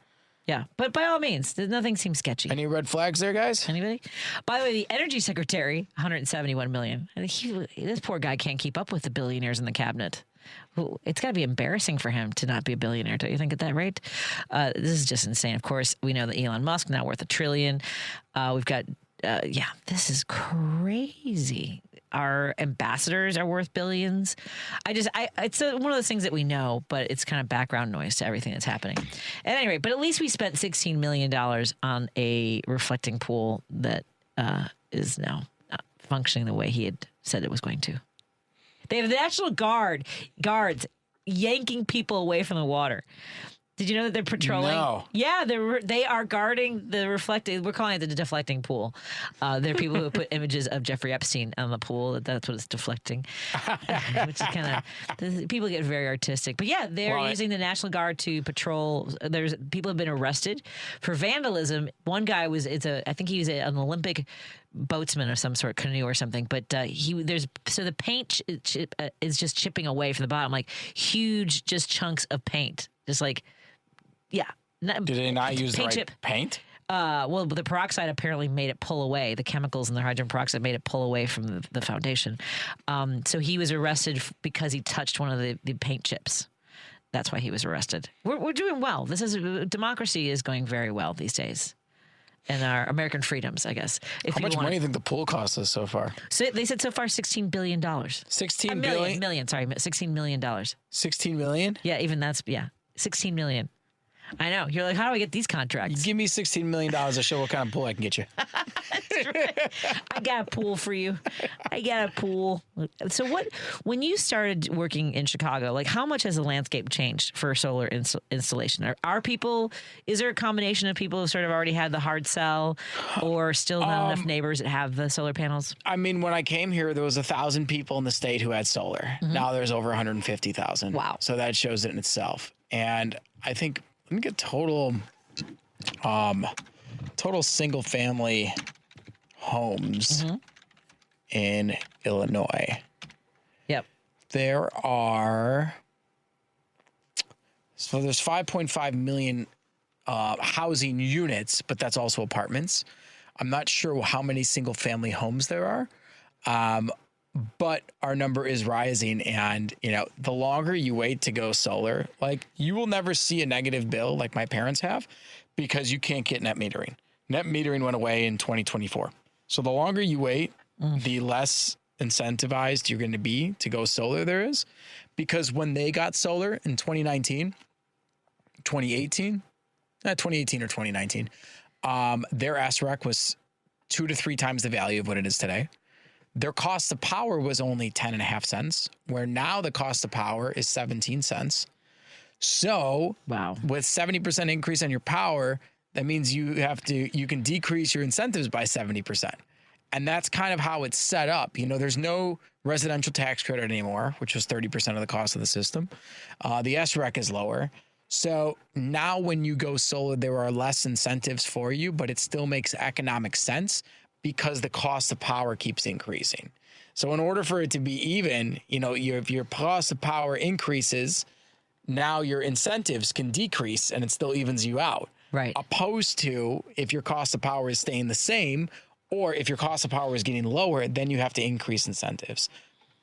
Yeah, but by all means, nothing seems sketchy. Any red flags there, guys? Anybody? By the way, the energy secretary, $171 million. This poor guy can't keep up with the billionaires in the cabinet. It's got to be embarrassing for him to not be a billionaire. Don't you think at that rate? This is just insane. Of course, we know that Elon Musk now worth $1 trillion. We've got, this is crazy. our ambassadors are worth billions. It's one of those things that we know, but it's kind of background noise to everything that's happening. At any rate, but at least we spent $16 million on a reflecting pool that is now not functioning the way he had said it was going to. They have the National guards yanking people away from the water. Did you know that they're patrolling? No. Yeah, they are guarding the reflecting. We're calling it the deflecting pool. There are people who put images of Jeffrey Epstein on the pool. That's what it's deflecting, which is kind of people get very artistic. But yeah, they're using the National Guard to patrol. There's people have been arrested for vandalism. One guy I think he was an Olympic boatsman of some sort, canoe or something. But the paint is just chipping away from the bottom, like huge just chunks of paint, just like. Yeah. Do they not use the right paint? Well, the peroxide apparently made it pull away. The chemicals in the hydrogen peroxide made it pull away from the foundation. So he was arrested because he touched one of the paint chips. That's why he was arrested. We're doing well. Democracy is going very well these days. And our American freedoms, I guess. How much money do you think the pool cost us so far? So they said so far $16 billion. $16 million, sorry, $16 million. $16 million? Yeah, even that's, $16 million. I know. You're like, how do I get these contracts? Give me $16 million to show what kind of pool I can get you. That's right. I got a pool for you. I got a pool. So when you started working in Chicago, like how much has the landscape changed for solar installation? Is there a combination of people who sort of already had the hard sell or still not enough neighbors that have the solar panels? I mean, when I came here, there was 1,000 people in the state who had solar. Mm-hmm. Now there's over 150,000. Wow. So that shows it in itself. And I think, let me get total single family homes in Illinois. Yep. There's 5.5 million housing units, but that's also apartments. I'm not sure how many single family homes there are. But our number is rising, and the longer you wait to go solar, like you will never see a negative bill like my parents have, because you can't get net metering. Net metering went away in 2024. So the longer you wait, the less incentivized you're going to be to go solar there is, because when they got solar in 2018 or 2019, their SREC was 2 to 3 times the value of what it is today. Their cost of power was only 10.5 cents, where now the cost of power is 17 cents. So with 70% increase on your power, that means you can decrease your incentives by 70%. And that's kind of how it's set up. There's no residential tax credit anymore, which was 30% of the cost of the system. The SREC is lower. So now when you go solar, there are less incentives for you, but it still makes economic sense, because the cost of power keeps increasing. So in order for it to be even, if your cost of power increases, now your incentives can decrease and it still evens you out. Right. Opposed to if your cost of power is staying the same, or if your cost of power is getting lower, then you have to increase incentives.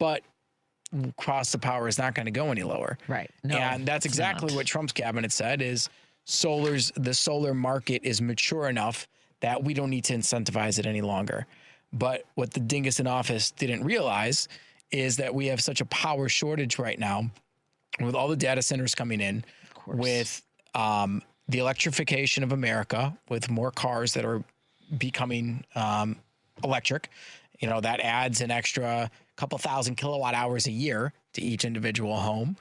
But cost of power is not going to go any lower. Right. No, and that's exactly what Trump's cabinet said is the solar market is mature enough that we don't need to incentivize it any longer. But what the dingus in office didn't realize is that we have such a power shortage right now with all the data centers coming in, with the electrification of America, with more cars that are becoming electric. That adds an extra couple thousand kilowatt hours a year to each individual home,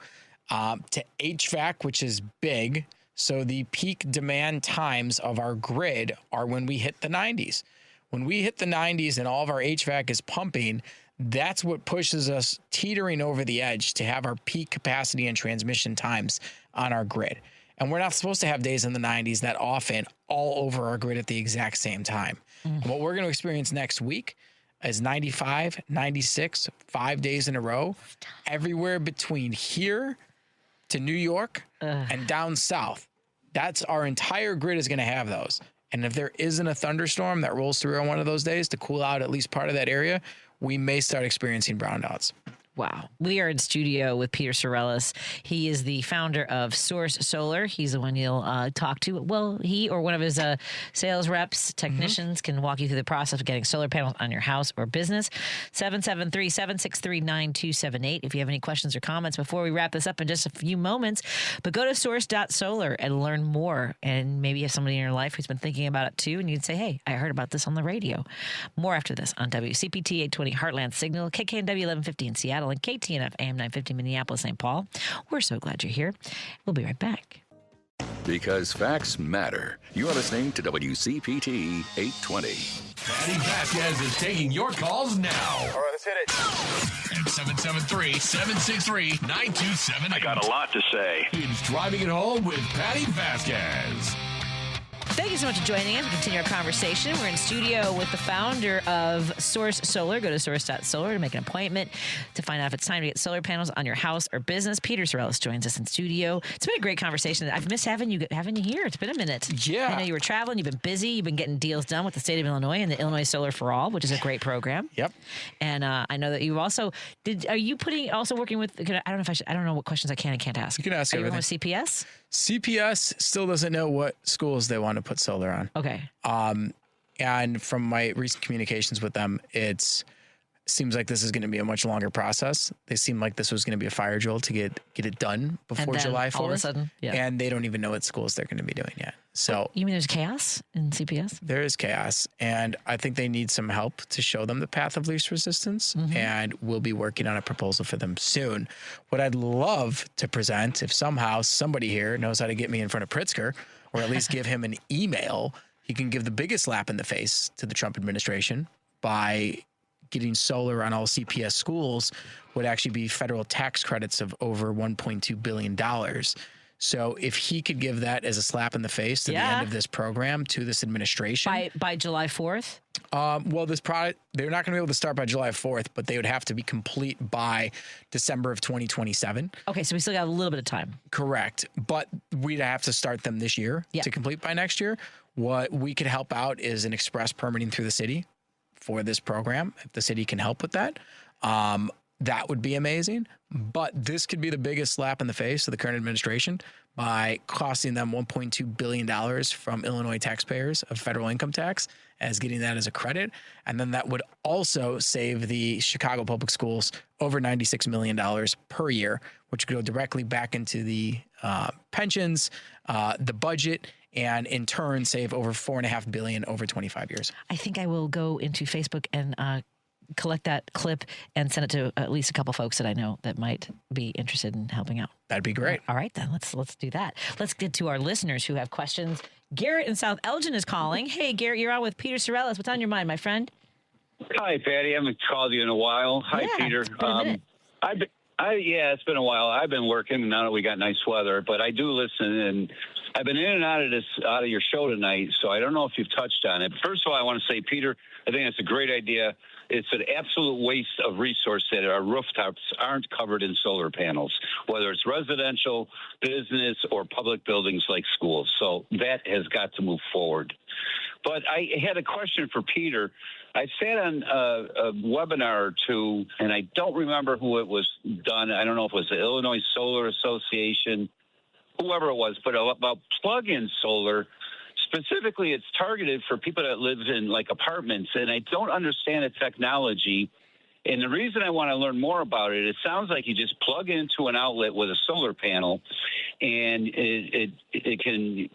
to HVAC, which is big. So the peak demand times of our grid are when we hit the 90s. When we hit the 90s and all of our HVAC is pumping, that's what pushes us teetering over the edge to have our peak capacity and transmission times on our grid. And we're not supposed to have days in the 90s that often all over our grid at the exact same time. And what we're going to experience next week is 95, 96, 5 days in a row, everywhere between here to New York and down south. That's our entire grid is going to have those. And if there isn't a thunderstorm that rolls through on one of those days to cool out at least part of that area, we may start experiencing brownouts. Wow. We are in studio with Peter Sorellis. He is the founder of Source Solar. He's the one you'll talk to. Well, he or one of his sales reps, technicians can walk you through the process of getting solar panels on your house or business. 773-763-9278 if you have any questions or comments before we wrap this up in just a few moments. But go to source.solar and learn more. And maybe you have somebody in your life who's been thinking about it too, and you'd say, hey, I heard about this on the radio. More after this on WCPT 820 Heartland Signal, KKNW 1150 in Seattle, and KTNF AM 950 Minneapolis, St. Paul. We're so glad you're here. We'll be right back. Because facts matter. You're listening to WCPT 820. Patti Vasquez is taking your calls now. All right, let's hit it. At 773-763-9278. I got a lot to say. It's Driving It Home with Patti Vasquez. Thank you so much for joining us. We continue our conversation. We're in studio with the founder of Source Solar. Go to source.solar to make an appointment to find out if it's time to get solar panels on your house or business. Peter Sorellis joins us in studio. It's been a great conversation. I've missed having you here. It's been a minute. Yeah. I know you were traveling. You've been busy. You've been getting deals done with the state of Illinois and the Illinois Solar for All, which is a great program. Yep. And I know that you've also are you working with? I don't know what questions I can and can't ask. You can ask Are everything. you going with CPS? CPS still doesn't know what schools they want to put solar on. Okay. And from my recent communications with them, it seems like this is going to be a much longer process. They seem like this was going to be a fire drill to get it done before July 4th. All of a sudden, yeah. And they don't even know what schools they're going to be doing yet. So you mean there's chaos in CPS? There is chaos, and I think they need some help to show them the path of least resistance, and we'll be working on a proposal for them soon. What I'd love to present, if somehow somebody here knows how to get me in front of Pritzker, or at least give him an email, he can give the biggest slap in the face to the Trump administration by getting solar on all CPS schools would actually be federal tax credits of over $1.2 billion. So if he could give that as a slap in the face to the end of this program to this administration. By July 4th? Well, this product, they're not going to be able to start by July 4th, but they would have to be complete by December of 2027. Okay, so we still got a little bit of time. Correct. But we'd have to start them this year to complete by next year. What we could help out is an express permitting through the city for this program. If the city can help with that, that would be amazing. But this could be the biggest slap in the face of the current administration by costing them $1.2 billion from Illinois taxpayers of federal income tax as getting that as a credit. And then that would also save the Chicago public schools over $96 million per year, which could go directly back into the pensions, the budget, and in turn save over $4.5 billion over 25 years. I think I will go into Facebook and collect that clip and send it to at least a couple folks that I know that might be interested in helping out. That'd be great. All right, then let's do that. Let's get to our listeners who have questions. Garrett in South Elgin is calling. Hey, Garrett, you're on with Peter Sorellis. What's on your mind, my friend? Hi, Patty. I haven't called you in a while. Hi, Peter. It's been a minute. It's been a while. I've been working now that we got nice weather, but I do listen, and I've been in and out of your show tonight, so I don't know if you've touched on it. First of all, I want to say, Peter, I think it's a great idea. It's an absolute waste of resource that our rooftops aren't covered in solar panels, whether it's residential, business, or public buildings like schools. So that has got to move forward. But I had a question for Peter. I sat on a webinar or two, and I don't remember who it was done. I don't know if it was the Illinois Solar Association, whoever it was, but about plug-in solar. Specifically, it's targeted for people that live in like apartments, and I don't understand the technology. And the reason I want to learn more about it, it sounds like you just plug into an outlet with a solar panel, and it can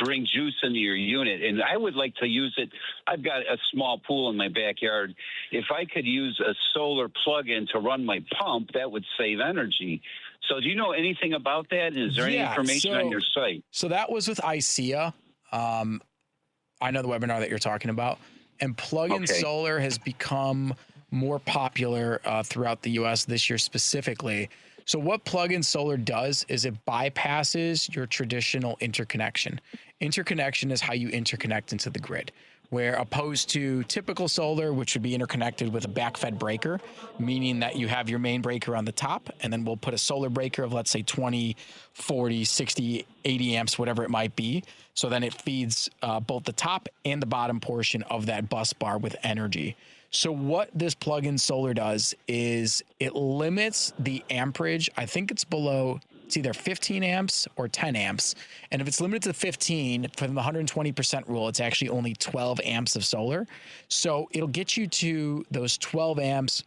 bring juice into your unit. And I would like to use it. I've got a small pool in my backyard. If I could use a solar plug-in to run my pump, that would save energy. So do you know anything about that? Is there any information on your site? So that was with ICEA. I know the webinar that you're talking about. And plug-in solar has become more popular throughout the U.S. this year specifically. So what plug-in solar does is it bypasses your traditional interconnection. Interconnection is how you interconnect into the grid. where opposed to typical solar, which would be interconnected with a backfed breaker, meaning that you have your main breaker on the top, and then we'll put a solar breaker of, let's say, 20, 40, 60, 80 amps, whatever it might be. So then it feeds both the top and the bottom portion of that bus bar with energy. So what this plug-in solar does is it limits the amperage. I think it's below, it's either 15 amps or 10 amps. And if it's limited to 15 from the 120% rule, it's actually only 12 amps of solar. So it'll get you to those 12 amps,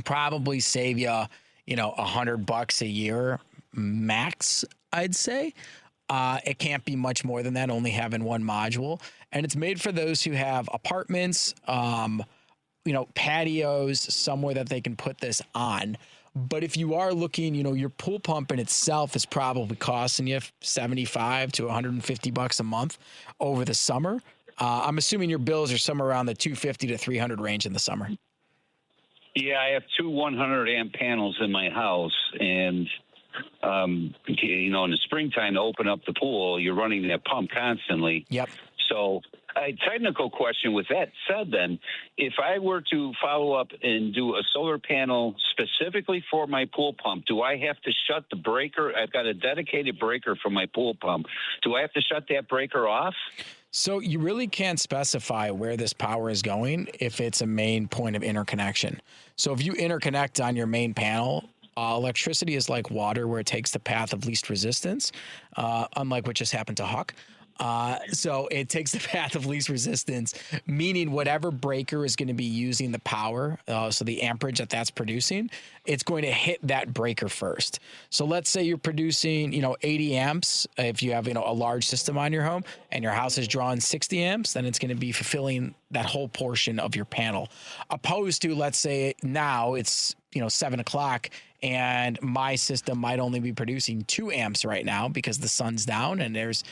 probably save you, $100 a year max, I'd say. It can't be much more than that, only having one module. And it's made for those who have apartments, patios, somewhere that they can put this on. But if you are looking, your pool pump in itself is probably costing you $75 to $150 a month over the summer. I'm assuming your bills are somewhere around the $250 to $300 range in the summer. Yeah, I have two 100 amp panels in my house, and in the springtime to open up the pool, you're running that pump constantly. Yep. So a technical question with that said, then, if I were to follow up and do a solar panel specifically for my pool pump, do I have to shut the breaker? I've got a dedicated breaker for my pool pump. Do I have to shut that breaker off? So you really can't specify where this power is going if it's a main point of interconnection. So if you interconnect on your main panel, electricity is like water, where it takes the path of least resistance, unlike what just happened to Huck. So it takes the path of least resistance, meaning whatever breaker is going to be using the power, so the amperage that's producing, it's going to hit that breaker first. So let's say you're producing, 80 amps. If you have, a large system on your home and your house is drawing 60 amps, then it's going to be fulfilling that whole portion of your panel. Opposed to, let's say now it's, 7 o'clock and my system might only be producing 2 amps right now because the sun's down and there's,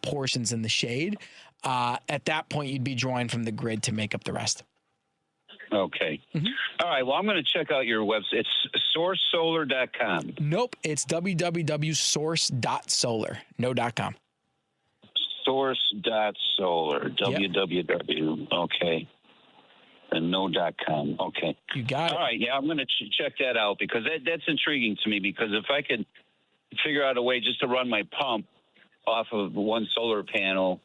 portions in the shade. At that point, you'd be drawing from the grid to make up the rest. Okay. Mm-hmm. All right. Well, I'm going to check out your website. It's sourcesolar.com. Nope. It's www.source.solar. No .com. Source.solar. www. Okay. And no.com. Okay. You got it. All right. Yeah, I'm going to check that out because that's intriguing to me, because if I could figure out a way just to run my pump off of one solar panel,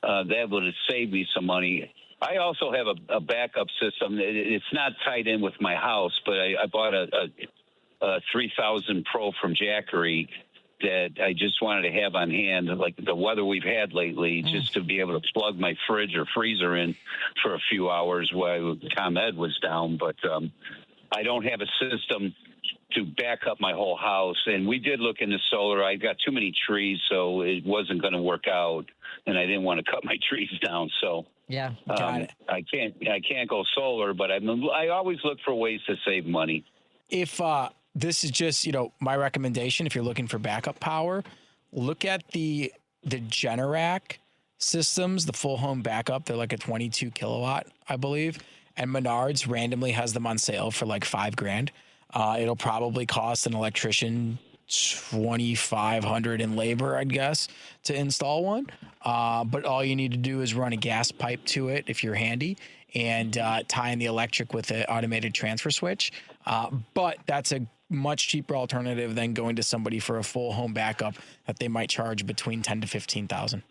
that would save me some money. I also have a backup system. It's not tied in with my house, but I bought a 3000 Pro from Jackery that I just wanted to have on hand, like the weather we've had lately, just to be able to plug my fridge or freezer in for a few hours while ComEd was down. But I don't have a system to back up my whole house. And we did look into solar. I got too many trees, so it wasn't going to work out, and I didn't want to cut my trees down. So yeah, I can't go solar, but I always look for ways to save money. If this is just, my recommendation, if you're looking for backup power, look at the Generac systems, the full home backup. They're like a 22 kilowatt, I believe. And Menards randomly has them on sale for like $5,000. It'll probably cost an electrician $2,500 in labor, I'd guess, to install one. But all you need to do is run a gas pipe to it if you're handy, and tie in the electric with an automated transfer switch. But that's a much cheaper alternative than going to somebody for a full home backup that they might charge between $10,000 to $15,000.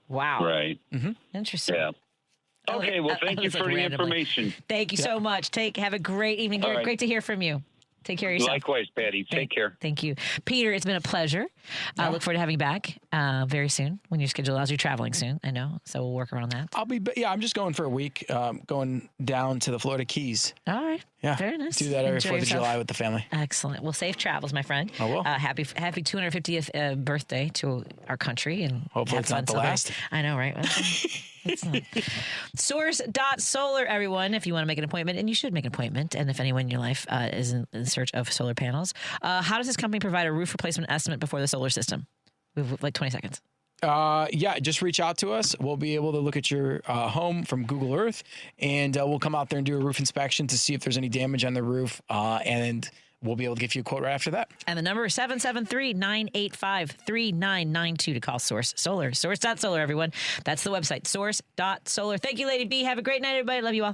Wow. Right. Mm-hmm. Interesting. Yeah. Okay. Well, thank you for the information. Thank you so much. Have a great evening. Right. Great to hear from you. Take care of yourself. Likewise, Patty. Take care. Thank you. Peter, it's been a pleasure. I look forward to having you back very soon when your schedule allows you traveling soon. I know. So we'll work around that. I'm just going for a week, going down to the Florida Keys. All right. Yeah. Very nice. Do that every Enjoy 4th of yourself. July with the family. Excellent. Well, safe travels, my friend. I will. Happy 250th birthday to our country. And hopefully it's not the last. I know, right? Source.solar, everyone, if you want to make an appointment, and you should make an appointment. And if anyone in your life is in search of solar panels, how does this company provide a roof replacement estimate before the solar system? We have like 20 seconds. Just reach out to us. We'll be able to look at your home from Google Earth, and we'll come out there and do a roof inspection to see if there's any damage on the roof. And we'll be able to give you a quote right after that. And the number is 773-985-3992 to call Source Solar. Source.solar, everyone. That's the website, source.solar. Thank you, Lady B. Have a great night, everybody. Love you all.